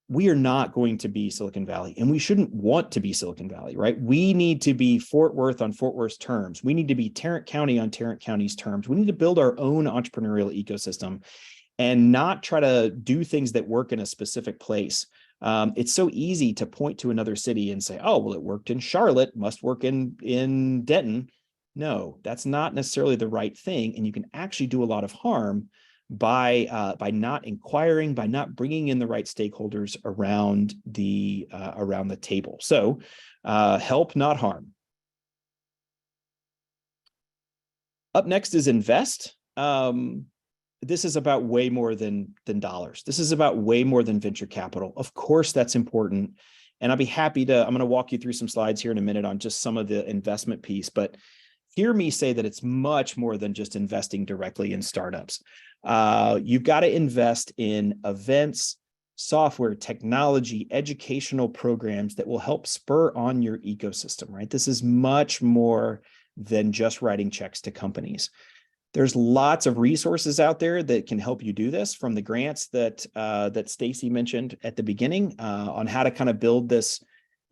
We are not going to be Silicon Valley, and we shouldn't want to be Silicon Valley, right? We need to be Fort Worth on Fort Worth's terms. We need to be Tarrant County on Tarrant County's terms. We need to build our own entrepreneurial ecosystem and not try to do things that work in a specific place. It's so easy to point to another city and say, oh, well, it worked in Charlotte, must work in Denton. No, that's not necessarily the right thing. And you can actually do a lot of harm by not inquiring, by not bringing in the right stakeholders around the table. So help, not harm. Up next is invest. This is about way more than dollars. This is about way more than venture capital. Of course, that's important. And I'll be happy to, I'm going to walk you through some slides here in a minute on just some of the investment piece, but hear me say that it's much more than just investing directly in startups. You've got to invest in events, software, technology, educational programs that will help spur on your ecosystem, right? This is much more than just writing checks to companies. There's lots of resources out there that can help you do this, from the grants that Stacy mentioned at the beginning on how to kind of build this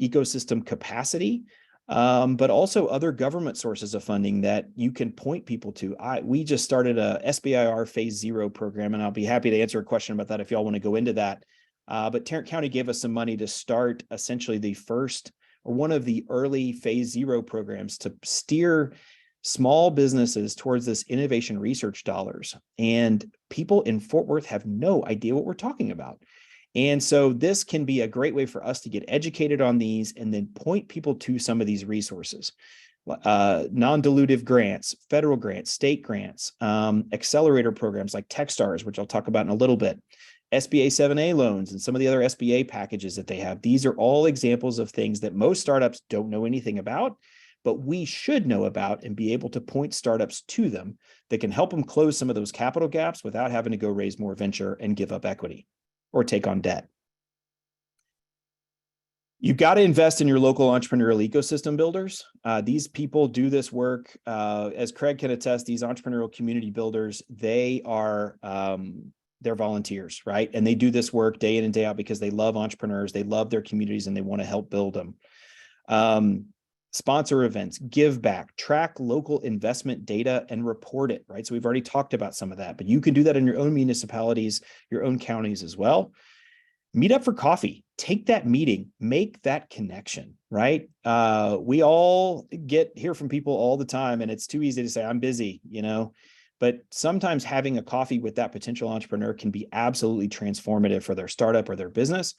ecosystem capacity. But also other government sources of funding that you can point people to. We just started a SBIR Phase 0 program, and I'll be happy to answer a question about that if y'all want to go into that. But Tarrant County gave us some money to start essentially the first or one of the early Phase 0 programs to steer small businesses towards this innovation research dollars. And people in Fort Worth have no idea what we're talking about. And so this can be a great way for us to get educated on these and then point people to some of these resources. Non-dilutive grants, federal grants, state grants, accelerator programs like Techstars, which I'll talk about in a little bit, SBA 7A loans, and some of the other SBA packages that they have. These are all examples of things that most startups don't know anything about, but we should know about and be able to point startups to them that can help them close some of those capital gaps without having to go raise more venture and give up equity or take on debt. You've got to invest in your local entrepreneurial ecosystem builders. These people do this work. As Craig can attest, these entrepreneurial community builders, they're volunteers, right? And they do this work day in and day out because they love entrepreneurs, they love their communities, and they want to help build them. Sponsor events, give back, track local investment data, and report it, right? So we've already talked about some of that, but you can do that in your own municipalities, your own counties as well. Meet up for coffee, take that meeting, make that connection, right? We all hear from people all the time, and it's too easy to say, I'm busy, but sometimes having a coffee with that potential entrepreneur can be absolutely transformative for their startup or their business.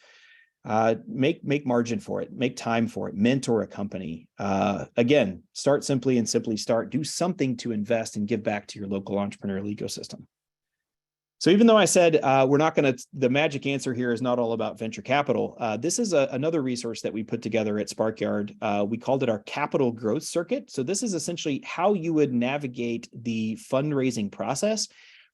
Make margin for it, make time for it, mentor a company. Again, start simply and simply start. Do something to invest and give back to your local entrepreneurial ecosystem. So even though I said the magic answer here is not all about venture capital, this is another resource that we put together at Sparkyard. We called it our Capital Growth Circuit. So this is essentially how you would navigate the fundraising process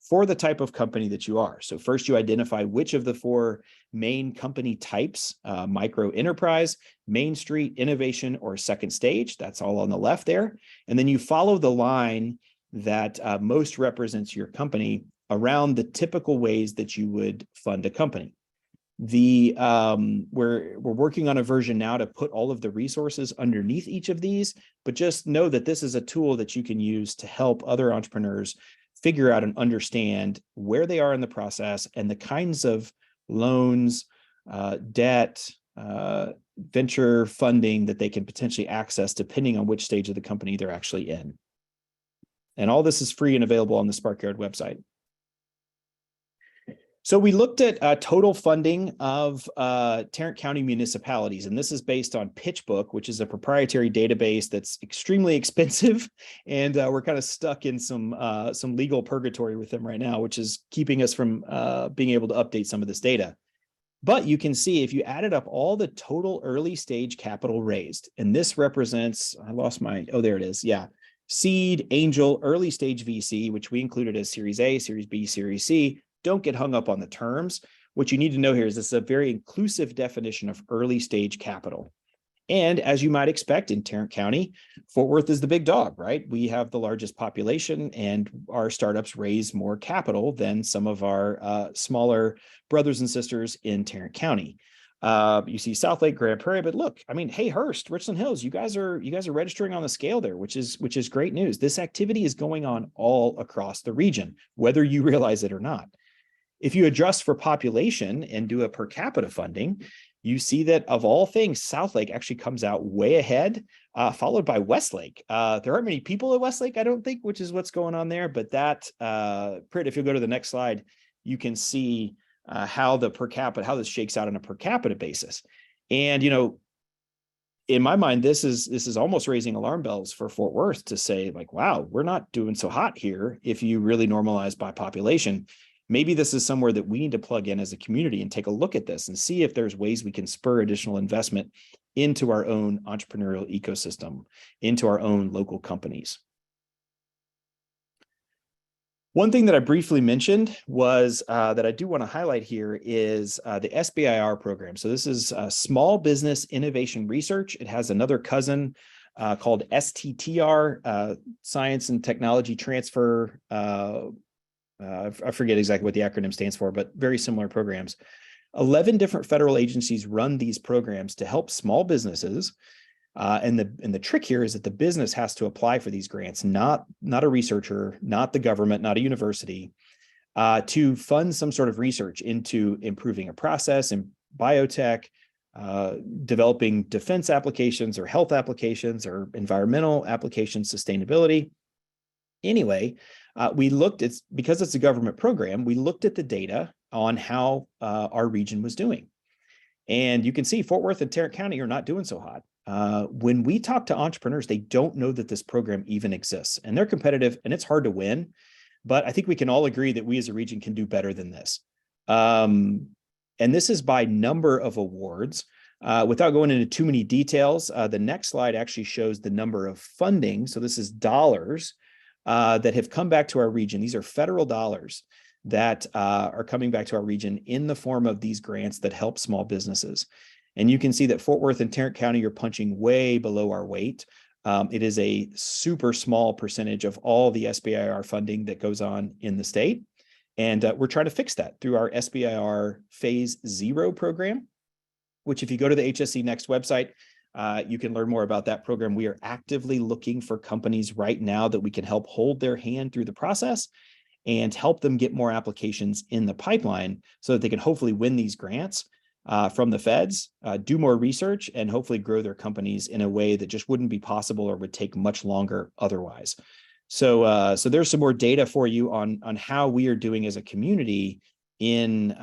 for the type of company that you are. So first you identify which of the 4 main company types, micro enterprise, Main Street, innovation, or second stage. That's all on the left there. And then you follow the line that most represents your company around the typical ways that you would fund a company. We're working on a version now to put all of the resources underneath each of these, but just know that this is a tool that you can use to help other entrepreneurs figure out and understand where they are in the process and the kinds of loans, debt, venture funding that they can potentially access depending on which stage of the company they're actually in. And all this is free and available on the Sparkyard website. So we looked at total funding of Tarrant County municipalities, and this is based on PitchBook, which is a proprietary database that's extremely expensive, and we're kind of stuck in some legal purgatory with them right now, which is keeping us from being able to update some of this data. But you can see if you added up all the total early stage capital raised, and this represents, I lost my, oh, there it is. Yeah. Seed, angel, early stage VC, which we included as Series A, Series B, Series C. Don't get hung up on the terms. What you need to know here is this is a very inclusive definition of early stage capital. And as you might expect in Tarrant County, Fort Worth is the big dog, right? We have the largest population and our startups raise more capital than some of our smaller brothers and sisters in Tarrant County. You see Southlake, Grand Prairie, but look, I mean, hey, Hearst, Richland Hills, you guys are registering on the scale there, which is great news. This activity is going on all across the region, whether you realize it or not. If you adjust for population and do a per capita funding, you see that of all things, Southlake actually comes out way ahead, followed by Westlake. There aren't many people at Westlake, I don't think, which is what's going on there. But that, if you go to the next slide, you can see how the per capita, how this shakes out on a per capita basis. And, in my mind, this is almost raising alarm bells for Fort Worth to say, like, wow, we're not doing so hot here if you really normalize by population. Maybe this is somewhere that we need to plug in as a community and take a look at this and see if there's ways we can spur additional investment into our own entrepreneurial ecosystem, into our own local companies. One thing that I briefly mentioned was that I do want to highlight here is the SBIR program. So this is Small Business Innovation Research. It has another cousin called STTR, Science and Technology Transfer. I forget exactly what the acronym stands for, but very similar programs. 11 different federal agencies run these programs to help small businesses. And the trick here is that the business has to apply for these grants, not a researcher, not the government, not a university, to fund some sort of research into improving a process in biotech, developing defense applications or health applications or environmental applications, sustainability. Anyway, because it's a government program, we looked at the data on how our region was doing. And you can see Fort Worth and Tarrant County are not doing so hot. When we talk to entrepreneurs, they don't know that this program even exists, and they're competitive and it's hard to win. But I think we can all agree that we as a region can do better than this. And this is by number of awards. Without going into too many details, the next slide actually shows the number of funding. So this is dollars that have come back to our region. These are federal dollars that are coming back to our region in the form of these grants that help small businesses. And you can see that Fort Worth and Tarrant County are punching way below our weight. It is a super small percentage of all the SBIR funding that goes on in the state. And we're trying to fix that through our SBIR Phase 0 program, which if you go to the HSC Next website, you can learn more about that program. We are actively looking for companies right now that we can help hold their hand through the process and help them get more applications in the pipeline so that they can hopefully win these grants from the feds, do more research, and hopefully grow their companies in a way that just wouldn't be possible or would take much longer otherwise. So there's some more data for you on how we are doing as a community in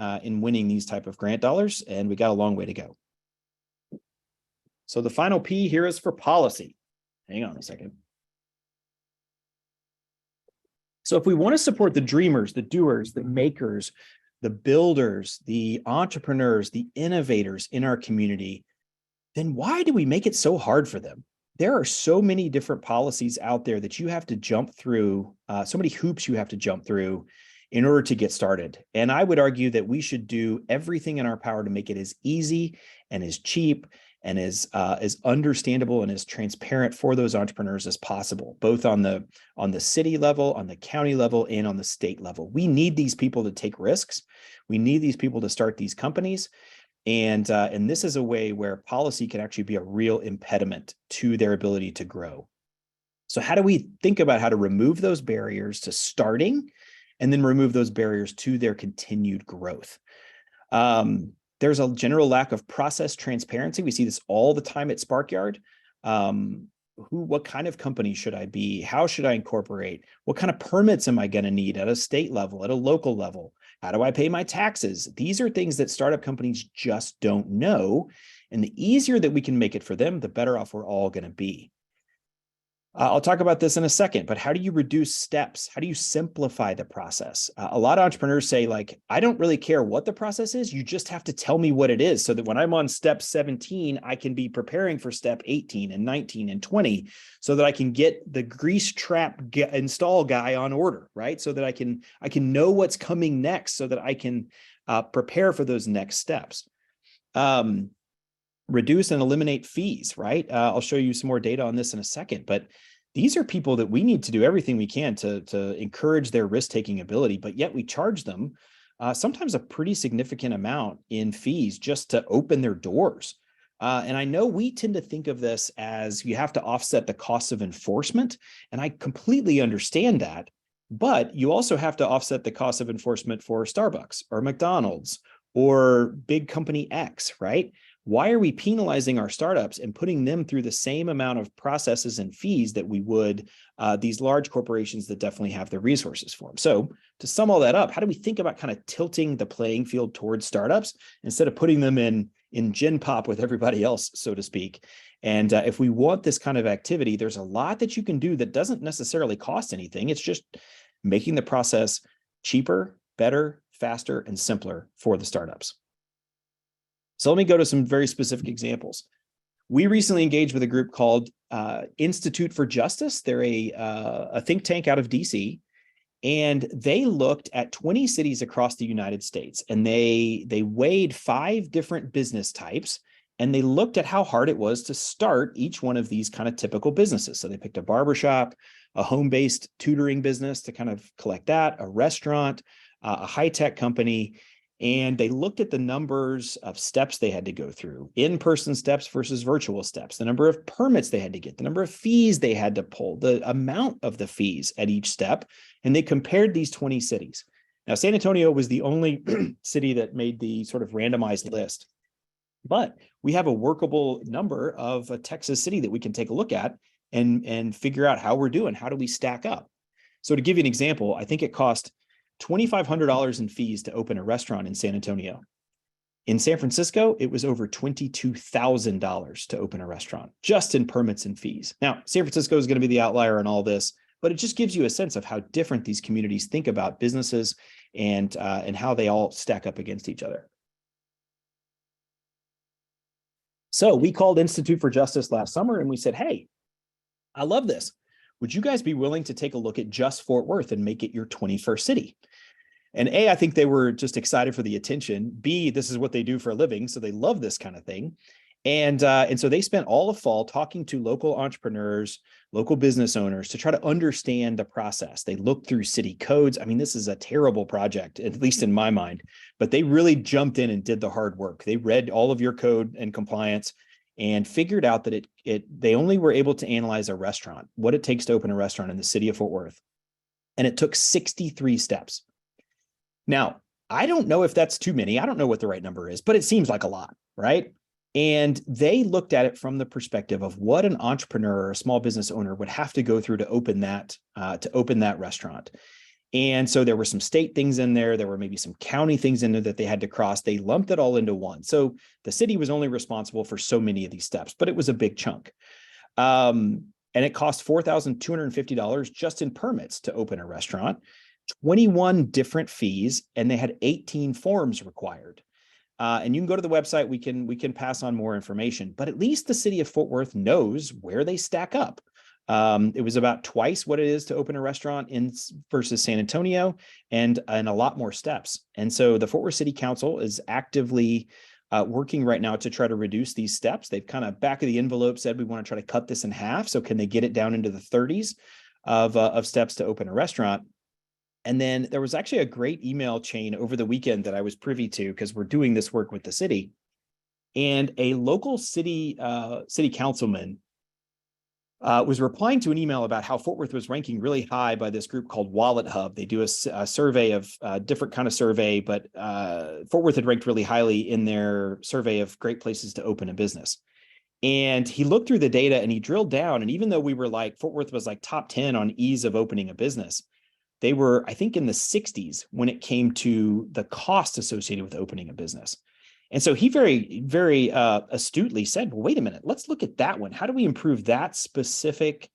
winning these type of grant dollars, and we got a long way to go. So the final P here is for policy. Hang on a second. So if we want to support the dreamers, the doers, the makers, the builders, the entrepreneurs, the innovators in our community, then why do we make it so hard for them? There are so many different policies out there that you have to jump through, so many hoops you have to jump through in order to get started. And I would argue that we should do everything in our power to make it as easy and as cheap and as understandable and as transparent for those entrepreneurs as possible, both on the city level, on the county level, and on the state level. We need these people to take risks. We need these people to start these companies. And this is a way where policy can actually be a real impediment to their ability to grow. So how do we think about how to remove those barriers to starting and then remove those barriers to their continued growth? There's a general lack of process transparency. We see this all the time at Sparkyard. What kind of company should I be? How should I incorporate? What kind of permits am I going to need at a state level, at a local level? How do I pay my taxes? These are things that startup companies just don't know. And the easier that we can make it for them, the better off we're all going to be. I'll talk about this in a second, but how do you reduce steps? How do you simplify the process? A lot of entrepreneurs say, like, I don't really care what the process is. You just have to tell me what it is so that when I'm on step 17, I can be preparing for step 18 and 19 and 20 so that I can get the grease trap install guy on order, right? So that I can know what's coming next so that I can prepare for those next steps. Reduce and eliminate fees, right? I'll show you some more data on this in a second, but these are people that we need to do everything we can to encourage their risk-taking ability, but yet we charge them sometimes a pretty significant amount in fees just to open their doors. And I know we tend to think of this as you have to offset the costs of enforcement, and I completely understand that, but you also have to offset the cost of enforcement for Starbucks or McDonald's or big company X, right? Why are we penalizing our startups and putting them through the same amount of processes and fees that we would these large corporations that definitely have the resources for them? So to sum all that up, how do we think about kind of tilting the playing field towards startups instead of putting them in gin pop with everybody else, so to speak? And if we want this kind of activity, there's a lot that you can do that doesn't necessarily cost anything. It's just making the process cheaper, better, faster, and simpler for the startups. So let me go to some very specific examples. We recently engaged with a group called Institute for Justice. They're a think tank out of DC, and they looked at 20 cities across the United States, and they weighed 5 different business types, and they looked at how hard it was to start each one of these kind of typical businesses. So they picked a barbershop, a home-based tutoring business to kind of collect that, a restaurant, a high-tech company, and they looked at the numbers of steps they had to go through, in-person steps versus virtual steps, the number of permits they had to get, the number of fees they had to pull, the amount of the fees at each step, and they compared these 20 cities. Now, San Antonio was the only city that made the sort of randomized list, but we have a workable number of a Texas city that we can take a look at and figure out how we're doing. How do we stack up? So to give you an example, I think it cost $2,500 in fees to open a restaurant in San Antonio. In San Francisco, it was over $22,000 to open a restaurant, just in permits and fees. Now, San Francisco is going to be the outlier in all this, but it just gives you a sense of how different these communities think about businesses and how they all stack up against each other. So we called Institute for Justice last summer and we said, hey, I love this. Would you guys be willing to take a look at just Fort Worth and make it your 21st city? And A, I think they were just excited for the attention. B, this is what they do for a living, so they love this kind of thing. And so they spent all of fall talking to local entrepreneurs, local business owners to try to understand the process. They looked through city codes. I mean, this is a terrible project, at least in my mind, but they really jumped in and did the hard work. They read all of your code and compliance and figured out that they only were able to analyze a restaurant, what it takes to open a restaurant in the city of Fort Worth. And it took 63 steps. Now, I don't know if that's too many. I don't know what the right number is, but it seems like a lot, right? And they looked at it from the perspective of what an entrepreneur or a small business owner would have to go through to open that restaurant. And so there were some state things in there. There were maybe some county things in there that they had to cross. They lumped it all into one. So the city was only responsible for so many of these steps, but it was a big chunk. And it cost $4,250 just in permits to open a restaurant, 21 different fees, and they had 18 forms required. And you can go to the website. We can pass on more information, but at least the city of Fort Worth knows where they stack up. It was about twice what it is to open a restaurant versus San Antonio, and a lot more steps. And so the Fort Worth City Council is actively working right now to try to reduce these steps. They've kind of back of the envelope said, we want to try to cut this in half. So can they get it down into the 30s of steps to open a restaurant? And then there was actually a great email chain over the weekend that I was privy to because we're doing this work with the city. And a local city councilman was replying to an email about how Fort Worth was ranking really high by this group called Wallet Hub. They do a survey of different kind of survey, but Fort Worth had ranked really highly in their survey of great places to open a business. And he looked through the data and he drilled down. And even though we were like, Fort Worth was like top 10 on ease of opening a business, they were, I think, in the 60s when it came to the cost associated with opening a business. And so he very, very astutely said, well, wait a minute, let's look at that one. How do we improve that specific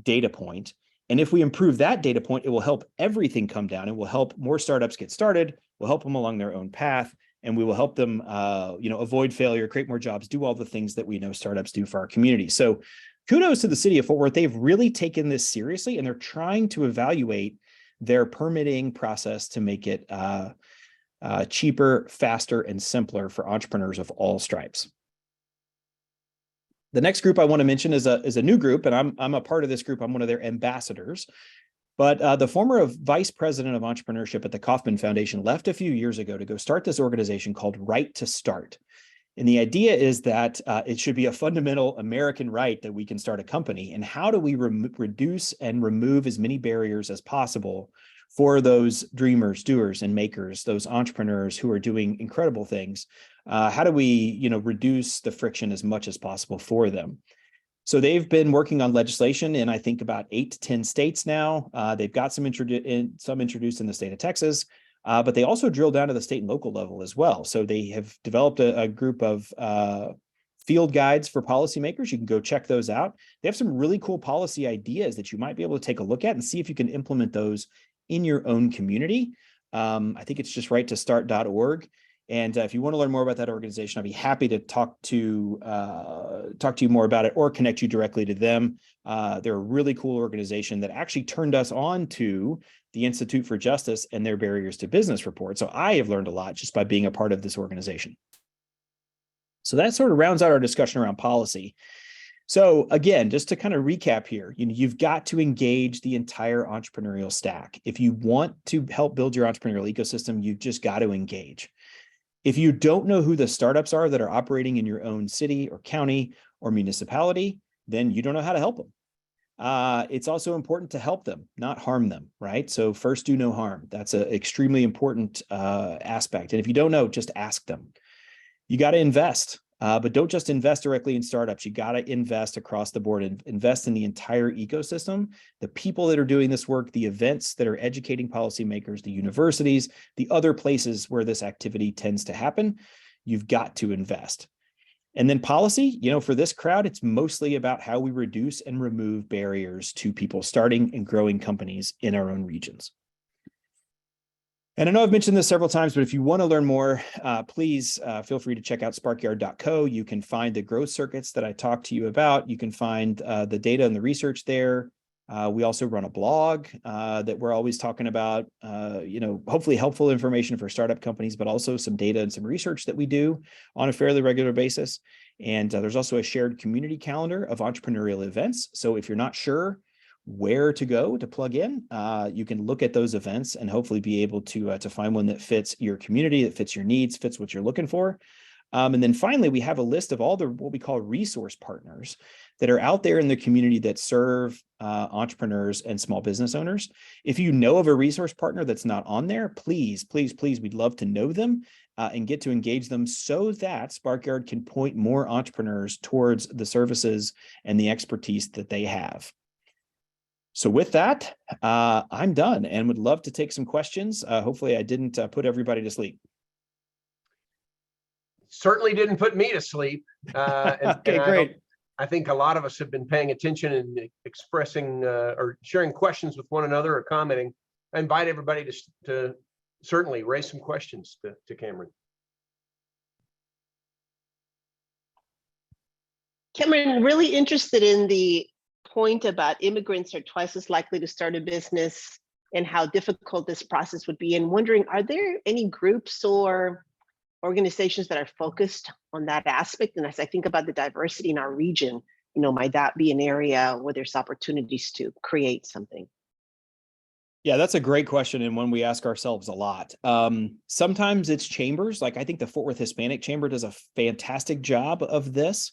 data point? And if we improve that data point, it will help everything come down. It will help more startups get started. We'll help them along their own path, and we will help them, avoid failure, create more jobs, do all the things that we know startups do for our community. So kudos to the city of Fort Worth. They've really taken this seriously, and they're trying to evaluate their permitting process to make it cheaper, faster, and simpler for entrepreneurs of all stripes. The next group I want to mention is a new group, and I'm a part of this group. I'm one of their ambassadors. But the former vice president of entrepreneurship at the Kaufman Foundation left a few years ago to go start this organization called Right to Start. And the idea is that it should be a fundamental American right that we can start a company. And how do we reduce and remove as many barriers as possible for those dreamers, doers, and makers, those entrepreneurs who are doing incredible things? How do we, reduce the friction as much as possible for them? So they've been working on legislation in, I think, about 8 to 10 states now. They've got some introduced in the state of Texas, but they also drill down to the state and local level as well. So they have developed a group of field guides for policymakers. You can go check those out. They have some really cool policy ideas that you might be able to take a look at and see if you can implement those in your own community. I think it's just righttostart.org. And if you want to learn more about that organization, I'd be happy to talk to you more about it or connect you directly to them. They're a really cool organization that actually turned us on to the Institute for Justice and their Barriers to Business report. So I have learned a lot just by being a part of this organization. So that sort of rounds out our discussion around policy. So again, just to kind of recap here, you've got to engage the entire entrepreneurial stack. If you want to help build your entrepreneurial ecosystem, you've just got to engage. If you don't know who the startups are that are operating in your own city or county or municipality, then you don't know how to help them. It's also important to help them, not harm them, right? So first, do no harm. That's an extremely important aspect. And if you don't know, just ask them. You got to invest, but don't just invest directly in startups. You got to invest across the board and invest in the entire ecosystem, the people that are doing this work, the events that are educating policymakers, the universities, the other places where this activity tends to happen. You've got to invest. And then policy, for this crowd, it's mostly about how we reduce and remove barriers to people starting and growing companies in our own regions. And I know I've mentioned this several times, but if you want to learn more, please feel free to check out sparkyard.co. You can find the growth circuits that I talked to you about. You can find the data and the research there. We also run a blog that we're always talking about, hopefully helpful information for startup companies, but also some data and some research that we do on a fairly regular basis. And there's also a shared community calendar of entrepreneurial events. So if you're not sure where to go to plug in, you can look at those events and hopefully be able to find one that fits your community, that fits your needs, fits what you're looking for. And then finally, we have a list of all the what we call resource partners that are out there in the community that serve entrepreneurs and small business owners. If you know of a resource partner that's not on there, please, please, please, we'd love to know them and get to engage them so that Sparkyard can point more entrepreneurs towards the services and the expertise that they have. So with that, I'm done and would love to take some questions. Hopefully I didn't put everybody to sleep. Certainly didn't put me to sleep. Okay, great. I think a lot of us have been paying attention and expressing or sharing questions with one another or commenting. I invite everybody to certainly raise some questions to Cameron. Cameron, really interested in the point about immigrants are twice as likely to start a business and how difficult this process would be. And wondering, are there any groups or organizations that are focused on that aspect? And as I think about the diversity in our region, might that be an area where there's opportunities to create something? Yeah, that's a great question and one we ask ourselves a lot. Sometimes it's chambers. Like I think the Fort Worth Hispanic Chamber does a fantastic job of this.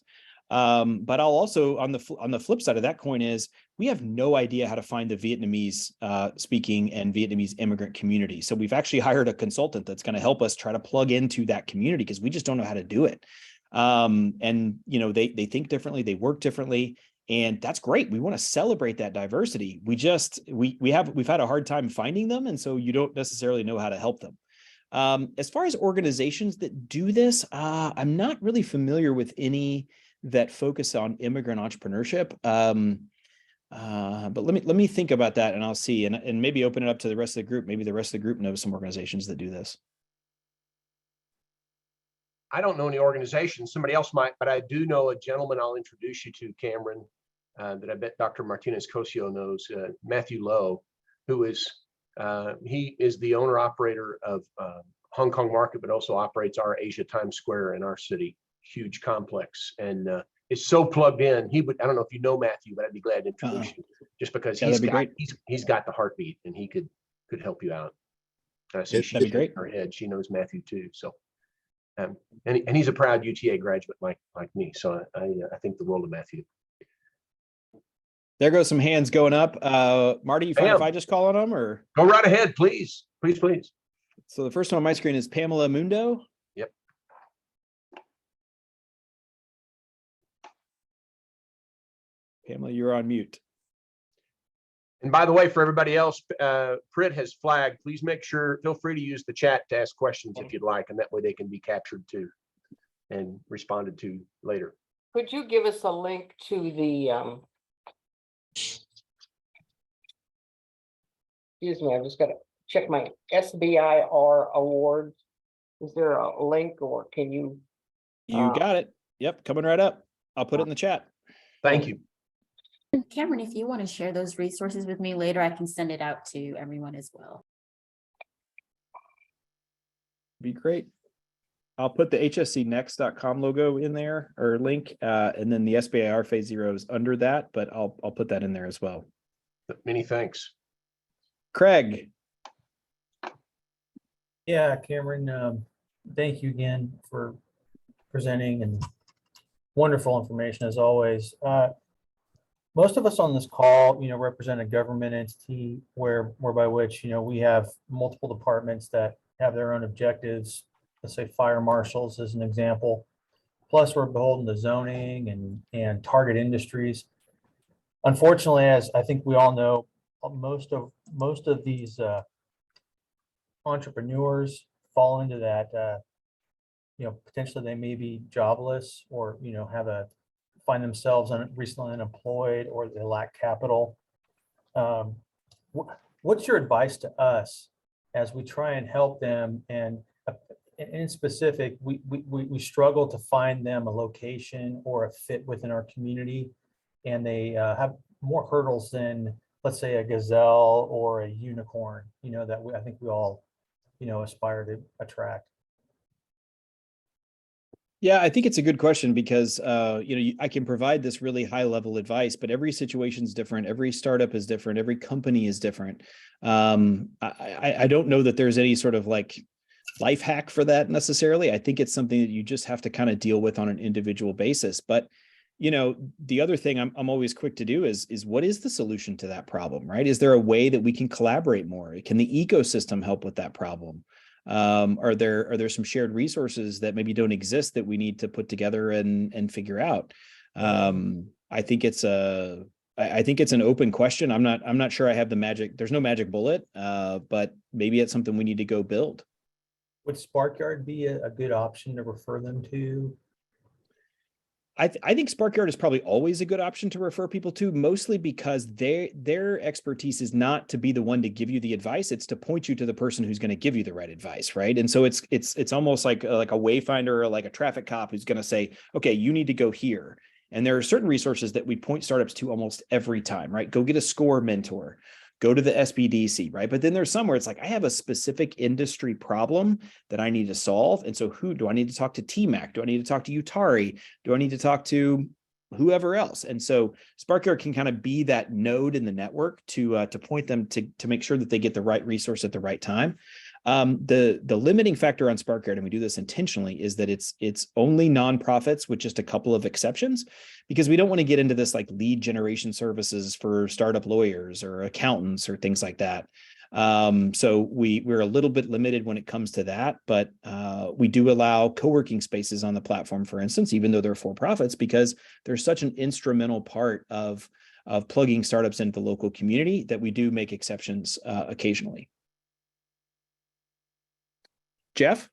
But I'll also, on the flip side of that coin is we have no idea how to find the Vietnamese speaking and Vietnamese immigrant community. So we've actually hired a consultant that's going to help us try to plug into that community because we just don't know how to do it. And they think differently, they work differently. And that's great. We want to celebrate that diversity. We've had a hard time finding them. And so you don't necessarily know how to help them. As far as organizations that do this, I'm not really familiar with any that focus on immigrant entrepreneurship. But let me think about that, and I'll see, and maybe open it up to the rest of the group. Maybe the rest of the group knows some organizations that do this. I don't know any organizations, somebody else might, but I do know a gentleman I'll introduce you to, Cameron, that I bet Dr. Martinez-Cosio knows, Matthew Lowe, who is, he is the owner operator of Hong Kong Market, but also operates our Asia Times Square in our city, huge complex, and is so plugged in. He would, I don't know if you know Matthew, but I'd be glad to introduce you, just because Yeah, he's got the heartbeat and he could help you out. And I see That'd she's be great. in her head. She knows Matthew too. So, and he's a proud UTA graduate like me. So I think the world of Matthew. There goes some hands going up. Marty, you find if I just call on them, or go right ahead, please, please, please. So the first one on my screen is Pamela Mundo. Yep. Pamela, you're on mute. And by the way, for everybody else, Prit has flagged. Please feel free to use the chat to ask questions if you'd like, and that way they can be captured too and responded to later. Could you give us a link to the, excuse me, I've just got to check my SBIR awards. Is there a link, or can you? You got it. Yep, coming right up. I'll put it in the chat. Thank you. And Cameron, if you want to share those resources with me later, I can send it out to everyone as well. Be great. I'll put the hscnext.com logo in there, or link, and then the SBIR Phase 0 is under that, but I'll put that in there as well. Many thanks. Craig. Yeah, Cameron, thank you again for presenting, and wonderful information as always. Most of us on this call, represent a government entity whereby which, we have multiple departments that have their own objectives. Let's say fire marshals as an example. Plus, we're beholden to zoning and target industries. Unfortunately, as I think we all know, most of these entrepreneurs fall into that. Potentially they may be jobless, or find themselves recently unemployed, or they lack capital. What's your advice to us as we try and help them? And in specific, we struggle to find them a location or a fit within our community, and they have more hurdles than, let's say, a gazelle or a unicorn, that I think we all, aspire to attract. Yeah, I think it's a good question, because I can provide this really high level advice, but every situation is different. Every startup is different. Every company is different. I don't know that there's any sort of like life hack for that necessarily. I think it's something that you just have to kind of deal with on an individual basis. But the other thing I'm always quick to do is what is the solution to that problem, right? Is there a way that we can collaborate more? Can the ecosystem help with that problem? Are there some shared resources that maybe don't exist that we need to put together and figure out? I think it's an open question. I'm not sure I have the magic. There's no magic bullet, but maybe it's something we need to go build. Would Sparkyard be a good option to refer them to? I think Sparkyard is probably always a good option to refer people to, mostly because their expertise is not to be the one to give you the advice. It's to point you to the person who's going to give you the right advice, right? And so it's almost like a wayfinder, or like a traffic cop who's going to say, okay, you need to go here. And there are certain resources that we point startups to almost every time, right? Go get a SCORE mentor. Go to the SBDC, right? But then there's somewhere it's like, I have a specific industry problem that I need to solve. And so who do I need to talk to? TMAC? Do I need to talk to Utari? Do I need to talk to whoever else? And so Sparkyard can kind of be that node in the network to point them to make sure that they get the right resource at the right time. The limiting factor on Sparkyard, and we do this intentionally, is that it's only nonprofits with just a couple of exceptions, because we don't want to get into this like lead generation services for startup lawyers or accountants or things like that. So we're a little bit limited when it comes to that, but we do allow co-working spaces on the platform, for instance, even though they're for profits, because they're such an instrumental part of plugging startups into the local community that we do make exceptions occasionally. Jeff?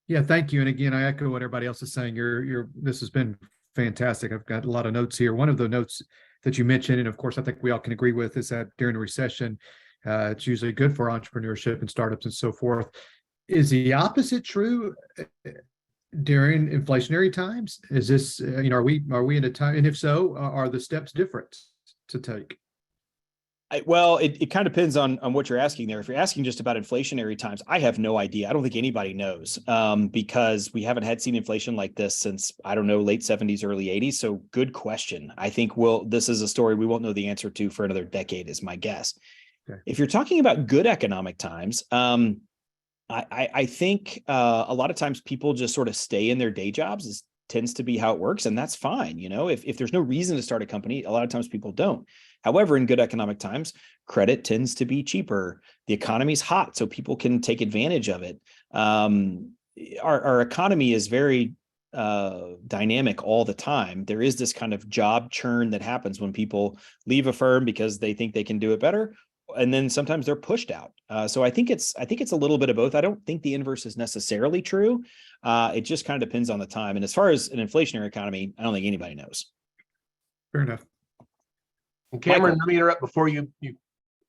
Yeah, thank you. And again, I echo what everybody else is saying. This has been fantastic. I've got a lot of notes here. One of the notes that you mentioned, and of course, I think we all can agree with, is that during a recession, it's usually good for entrepreneurship and startups and so forth. Is the opposite true during inflationary times? Is this, are we in a time, and if so, are the steps different to take? Well, it kind of depends on what you're asking there. If you're asking just about inflationary times, I have no idea. I don't think anybody knows, because we haven't seen inflation like this since, I don't know, late 70s, early 80s. So good question. I think this is a story we won't know the answer to for another decade, is my guess. Okay. If you're talking about good economic times, I think a lot of times people just sort of stay in their day jobs. Tends to be how it works, and that's fine. If there's no reason to start a company, a lot of times people don't. However, in good economic times, credit tends to be cheaper. The economy's hot, so people can take advantage of it. Our economy is very dynamic all the time. There is this kind of job churn that happens when people leave a firm because they think they can do it better, and then sometimes they're pushed out. So I think it's a little bit of both. I don't think the inverse is necessarily true. It just kind of depends on the time. And as far as an inflationary economy, I don't think anybody knows. Fair enough. And Cameron, Michael. let me interrupt before you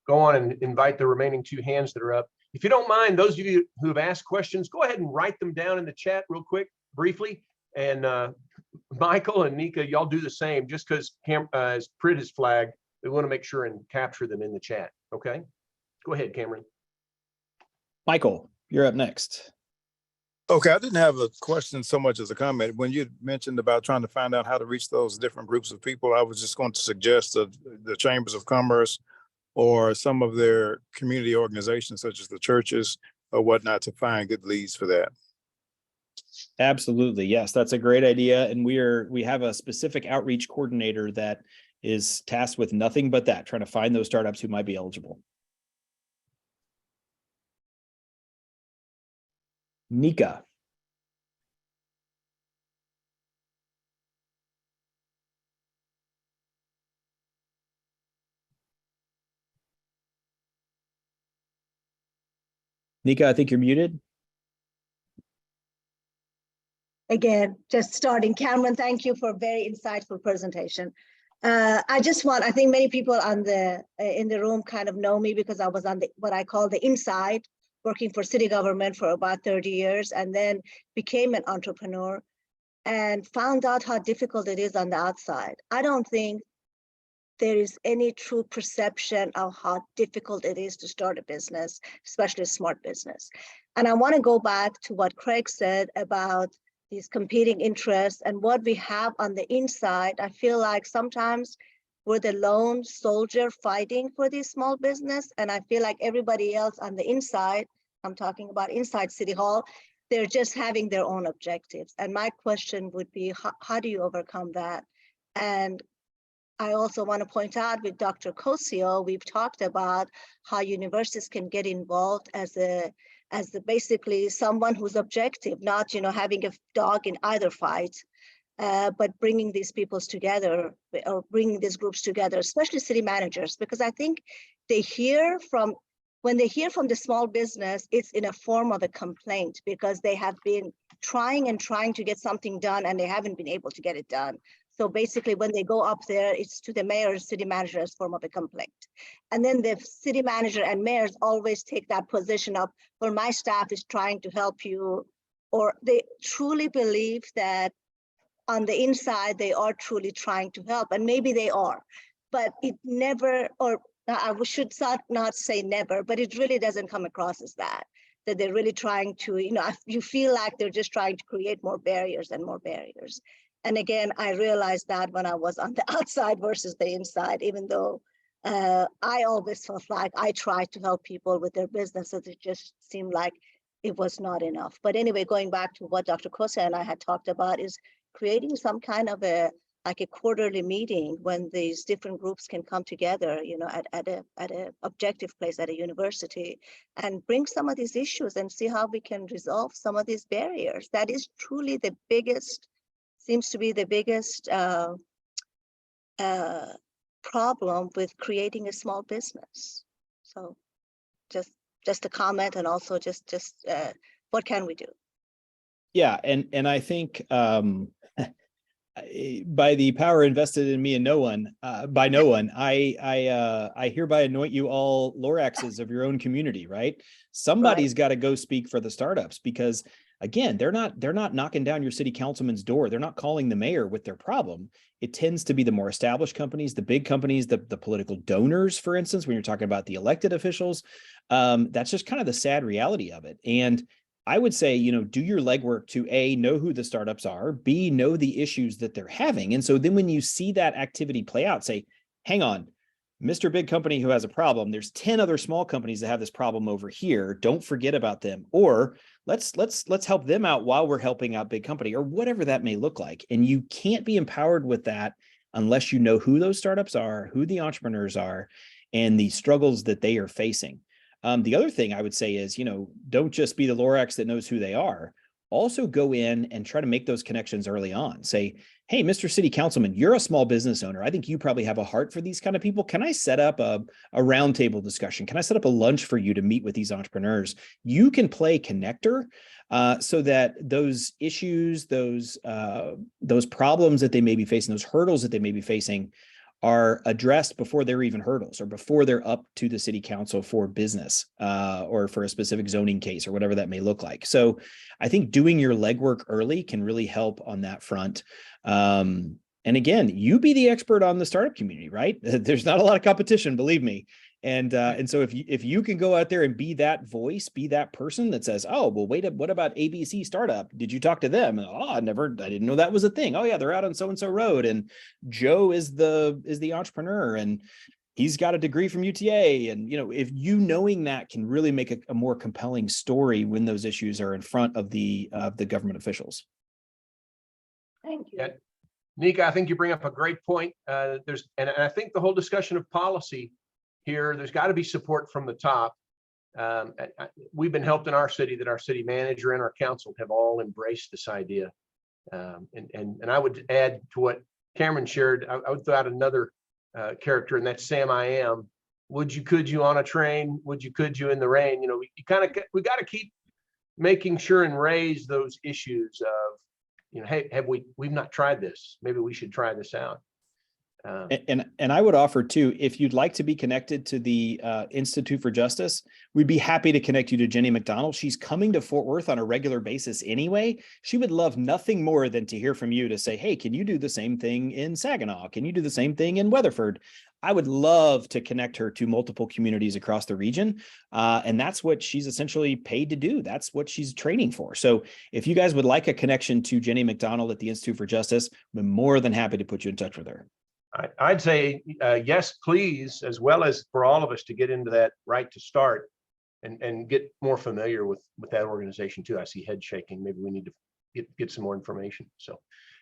go on and invite the remaining two hands that are up. If you don't mind, those of you who have asked questions, go ahead and write them down in the chat real quick, briefly. And Michael and Nika, y'all do the same. Just because as Prit is flagged, we want to make sure and capture them in the chat. Okay, go ahead, Cameron. Michael, you're up next. Okay, I didn't have a question so much as a comment. When you mentioned about trying to find out how to reach those different groups of people, I was just going to suggest the chambers of commerce or some of their community organizations, such as the churches or whatnot, to find good leads for that. Absolutely. Yes, that's a great idea. And we have a specific outreach coordinator that is tasked with nothing but that, trying to find those startups who might be eligible. Nika. Nika, I think you're muted. Again, just starting. Cameron, thank you for a very insightful presentation. I think many people in the room kind of know me because I was on what I call the inside, working for city government for about 30 years, and then became an entrepreneur and found out how difficult it is on the outside. I don't think there is any true perception of how difficult it is to start a business, especially a smart business. And I want to go back to what Craig said about these competing interests and what we have on the inside. I feel like sometimes we're the lone soldier fighting for these small business. And I feel like everybody else on the inside, I'm talking about inside City Hall, they're just having their own objectives. And my question would be, how do you overcome that? And I also want to point out with Dr. Cosio, we've talked about how universities can get involved as basically someone who's objective, not having a dog in either fight, but bringing these peoples together or bringing these groups together, especially city managers, because I think when they hear from the small business, it's in a form of a complaint because they have been trying to get something done and they haven't been able to get it done. So basically when they go up there, it's to the mayor or city manager as form of a complaint. And then the city manager and mayors always take that position of, well, my staff is trying to help you, or they truly believe that on the inside, they are truly trying to help, and maybe they are, but it never, or I should not say never, but it really doesn't come across as that they're really trying to, you feel like they're just trying to create more barriers and more barriers. And again, I realized that when I was on the outside versus the inside, even though I always felt like I tried to help people with their businesses, it just seemed like it was not enough. But anyway, going back to what Dr. Kosa and I had talked about is creating some kind of a like a quarterly meeting when these different groups can come together, at a objective place at a university and bring some of these issues and see how we can resolve some of these barriers. That is truly the biggest, seems to be the biggest problem with creating a small business. So just a comment, and also just what can we do? Yeah, and I think by the power invested in me and no one, by no one, I hereby anoint you all Loraxes of your own community, right? Somebody's got to go speak for the startups, because again, they're not knocking down your city councilman's door. They're not calling the mayor with their problem. It tends to be the more established companies, the big companies, the political donors, for instance, when you're talking about the elected officials. That's just kind of the sad reality of it. And I would say, do your legwork to A, know who the startups are, B, know the issues that they're having. And so then when you see that activity play out, say, hang on, Mr. Big Company who has a problem, there's 10 other small companies that have this problem over here. Don't forget about them. Or let's help them out while we're helping out Big Company, or whatever that may look like. And you can't be empowered with that unless you know who those startups are, who the entrepreneurs are, and the struggles that they are facing. The other thing I would say is, don't just be the Lorax that knows who they are. Also go in and try to make those connections early on. Say, hey, Mr. City Councilman, you're a small business owner. I think you probably have a heart for these kind of people. Can I set up a roundtable discussion? Can I set up a lunch for you to meet with these entrepreneurs? You can play connector so that those issues, those problems that they may be facing, those hurdles that they may be facing, are addressed before they're even hurdles, or before they're up to the city council for business or for a specific zoning case, or whatever that may look like. So I think doing your legwork early can really help on that front. And again, you be the expert on the startup community, right? There's not a lot of competition, believe me. And so if you can go out there and be that voice, be that person that says, oh, well, wait, what about ABC startup? Did you talk to them? Oh, I didn't know that was a thing. Oh yeah, they're out on so-and-so road. And Joe is the entrepreneur, and he's got a degree from UTA. And, if you knowing that can really make a more compelling story when those issues are in front of the government officials. Thank you. Yeah. Nika, I think you bring up a great point. And I think the whole discussion of policy here, there's got to be support from the top. We've been helped in our city that our city manager and our council have all embraced this idea. And I would add to what Cameron shared, I would throw out another character, and that's Sam I Am. Would you, could you on a train? Would you, could you in the rain? We got to keep making sure and raise those issues of, hey, we've not tried this. Maybe we should try this out. And I would offer too, if you'd like to be connected to the Institute for Justice, we'd be happy to connect you to Jenny McDonald. She's coming to Fort Worth on a regular basis anyway. She would love nothing more than to hear from you to say, hey, can you do the same thing in Saginaw? Can you do the same thing in Weatherford? I would love to connect her to multiple communities across the region. And that's what she's essentially paid to do. That's what she's training for. So if you guys would like a connection to Jenny McDonald at the Institute for Justice, I'm more than happy to put you in touch with her. I'd say yes, please, as well as for all of us to get into that right to start and get more familiar with that organization too. I see head shaking. Maybe we need to get some more information. So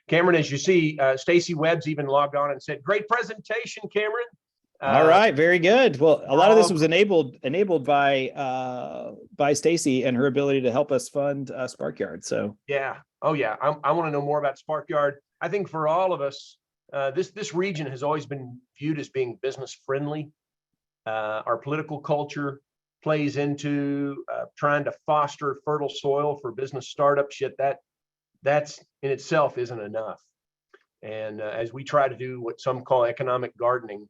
Cameron, as you see, Stacy Webb's even logged on and said, great presentation, Cameron. All right, very good. Well, a lot of this was enabled by Stacy and her ability to help us fund Sparkyard. So yeah, oh yeah, I want to know more about Sparkyard. I think for all of us, this region has always been viewed as being business friendly. Our political culture plays into trying to foster fertile soil for business startups, yet that's in itself isn't enough. And as we try to do what some call economic gardening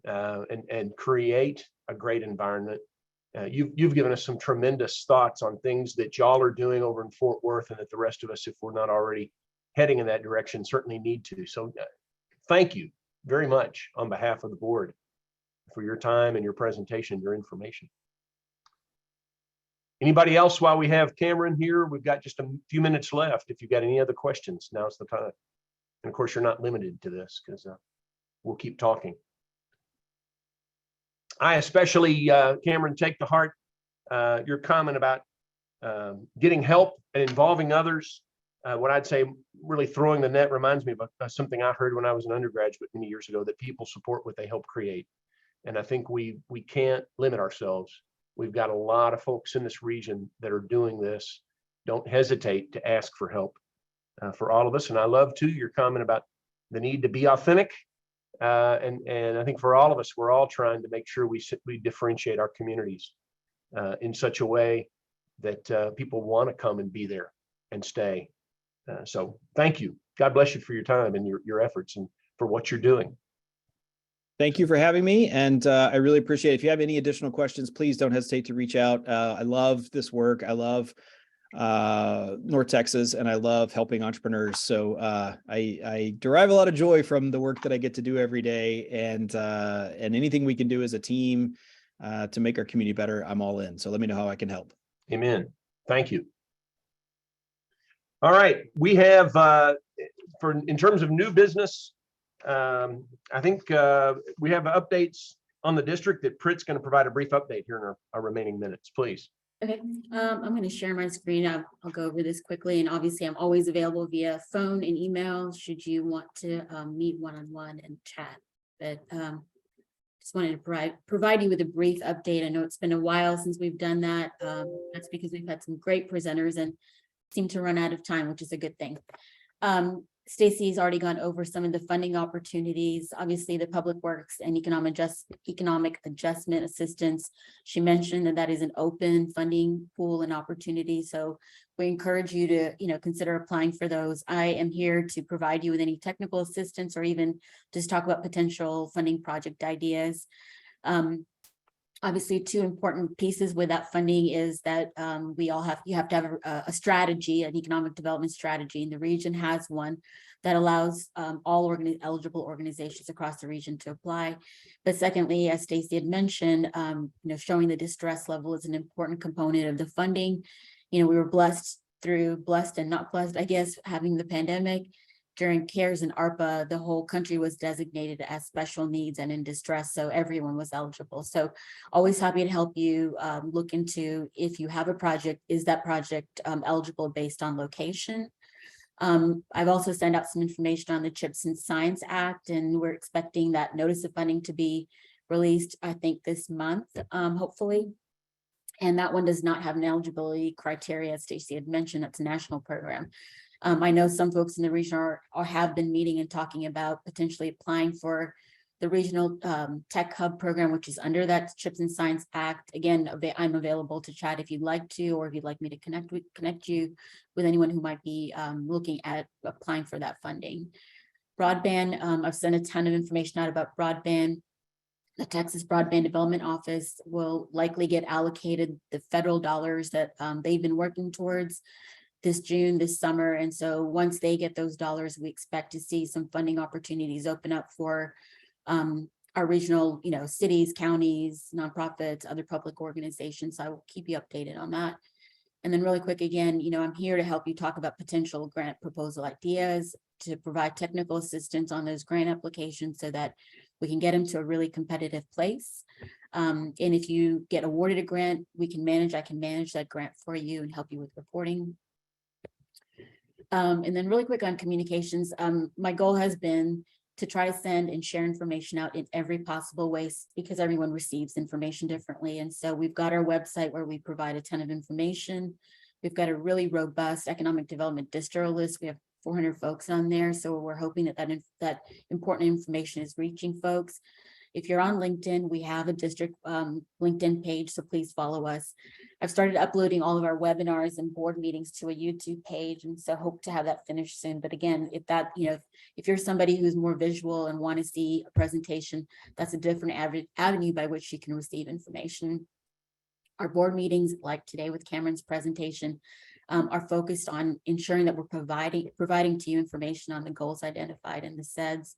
and create a great environment, you've given us some tremendous thoughts on things that y'all are doing over in Fort Worth, and that the rest of us, if we're not already heading in that direction, certainly need to. So thank you very much on behalf of the board for your time and your presentation, your information. Anybody else while we have Cameron here? We've got just a few minutes left. If you've got any other questions, now's the time. And of course, you're not limited to this because we'll keep talking. I especially, Cameron, take to heart your comment about getting help and involving others. what I'd say really throwing the net reminds me of something I heard when I was an undergraduate many years ago, that people support what they help create. And I think we can't limit ourselves. We've got a lot of folks in this region that are doing this. Don't hesitate to ask for help for all of us. And I love too your comment about the need to be authentic. And I think for all of us, we're all trying to make sure we differentiate our communities in such a way that people want to come and be there and stay. So thank you. God bless you for your time and your efforts and for what you're doing. Thank you for having me. And I really appreciate it. If you have any additional questions, please don't hesitate to reach out. I love this work. I love North Texas, and I love helping entrepreneurs. So I derive a lot of joy from the work that I get to do every day, and anything we can do as a team to make our community better, I'm all in. So let me know how I can help. Amen. Thank you. All right, we have in terms of new business, I think we have updates on the district that Prit's going to provide a brief update here in our remaining minutes, please. Okay, I'm going to share my screen. I'll go over this quickly, and obviously I'm always available via phone and email should you want to meet one-on-one and chat. But just wanted to provide you with a brief update. I know it's been a while since we've done that. That's because we've had some great presenters and seem to run out of time, which is a good thing. Stacy's already gone over some of the funding opportunities, obviously the public works and economic adjustment assistance. She mentioned that is an open funding pool and opportunity. So we encourage you to, consider applying for those. I am here to provide you with any technical assistance or even just talk about potential funding project ideas. Obviously, two important pieces with that funding is that you have to have a strategy, an economic development strategy, and the region has one that allows all eligible organizations across the region to apply. But secondly, as Stacy had mentioned, showing the distress level is an important component of the funding. We were blessed and not blessed, I guess, having the pandemic. During CARES and ARPA, the whole country was designated as special needs and in distress, so everyone was eligible. So always happy to help you look into if you have a project, is that project eligible based on location? I've also sent out some information on the CHIPS and Science Act, and we're expecting that notice of funding to be released, I think, this month, hopefully. And that one does not have an eligibility criteria, as Stacey had mentioned. That's a national program. I know some folks in the region have been meeting and talking about potentially applying for the regional tech hub program, which is under that CHIPS and Science Act. Again, I'm available to chat if you'd like to, or if you'd like me to connect you with anyone who might be looking at applying for that funding. Broadband, I've sent a ton of information out about broadband. The Texas Broadband Development Office will likely get allocated the federal dollars that they've been working towards this summer. And so once they get those dollars, we expect to see some funding opportunities open up for our regional, cities, counties, nonprofits, other public organizations. So I will keep you updated on that. And then really quick, again, I'm here to help you talk about potential grant proposal ideas, to provide technical assistance on those grant applications so that we can get them to a really competitive place. And if you get awarded a grant, I can manage that grant for you and help you with reporting. And then really quick on communications, my goal has been to try to send and share information out in every possible way, because everyone receives information differently. And so we've got our website where we provide a ton of information. We've got a really robust economic development distro list. We have 400 folks on there. So we're hoping that important information is reaching folks. If you're on LinkedIn, we have a district LinkedIn page, so please follow us. I've started uploading all of our webinars and board meetings to a YouTube page, and so hope to have that finished soon. But again, if you're somebody who's more visual and want to see a presentation, that's a different avenue by which you can receive information. Our board meetings, like today with Cameron's presentation, are focused on ensuring that we're providing to you information on the goals identified in the CEDS,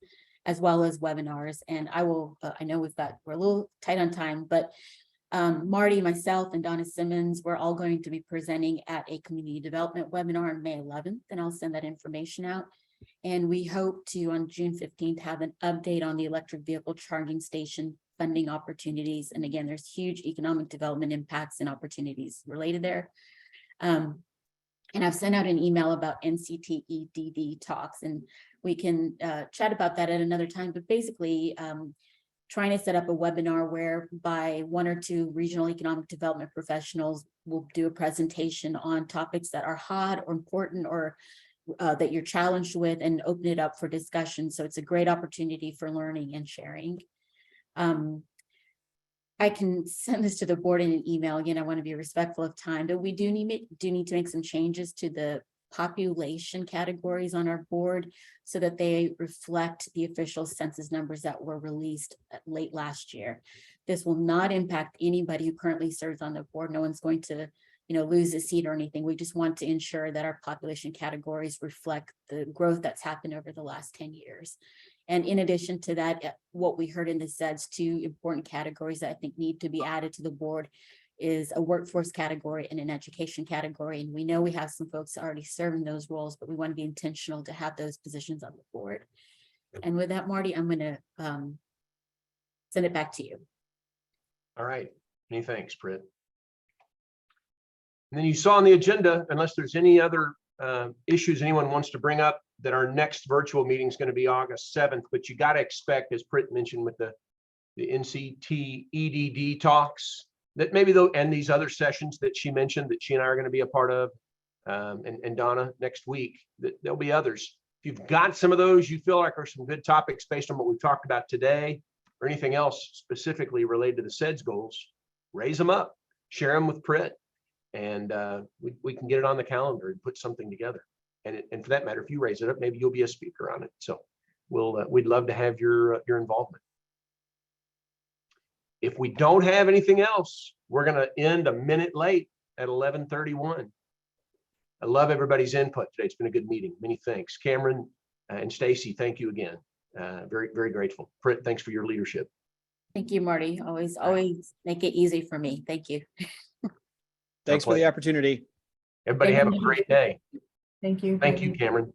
as well as webinars. And I know we're a little tight on time, but Marty, myself, and Donna Simmons, we're all going to be presenting at a community development webinar on May 11th, and I'll send that information out. And we hope to, on June 15th, have an update on the electric vehicle charging station funding opportunities. And again, there's huge economic development impacts and opportunities related there. And I've sent out an email about NCTEDD talks, and we can chat about that at another time. But basically, trying to set up a webinar whereby 1 or 2 regional economic development professionals will do a presentation on topics that are hot or important or that you're challenged with, and open it up for discussion. So it's a great opportunity for learning and sharing. I can send this to the board in an email. Again, I want to be respectful of time, but we do need to make some changes to the population categories on our board so that they reflect the official census numbers that were released late last year. This will not impact anybody who currently serves on the board. No one's going to, lose a seat or anything. We just want to ensure that our population categories reflect the growth that's happened over the last 10 years. And in addition to that, what we heard in the SEDS, 2 important categories that I think need to be added to the board is a workforce category and an education category. And we know we have some folks already serving those roles, but we want to be intentional to have those positions on the board. And with that, Marty, I'm going to send it back to you. All right. Many thanks, Britt. And then you saw on the agenda, unless there's any other issues anyone wants to bring up, that our next virtual meeting is going to be August 7th, but you got to expect, as Britt mentioned, with the NCTEDD talks, that maybe and these other sessions that she mentioned that she and I are going to be a part of, and Donna next week, that there'll be others. If you've got some of those you feel like are some good topics based on what we've talked about today, or anything else specifically related to the SEDS goals, raise them up, share them with Britt, and we can get it on the calendar and put something together. And for that matter, if you raise it up, maybe you'll be a speaker on it. So we'd love to have your involvement. If we don't have anything else, we're going to end a minute late at 11:31. I love everybody's input today. It's been a good meeting. Many thanks. Cameron and Stacy, thank you again. Very, very grateful. Britt, thanks for your leadership. Thank you, Marty. Always make it easy for me. Thank you. Thanks for the opportunity. Everybody have a great day. Thank you. Thank you, Cameron.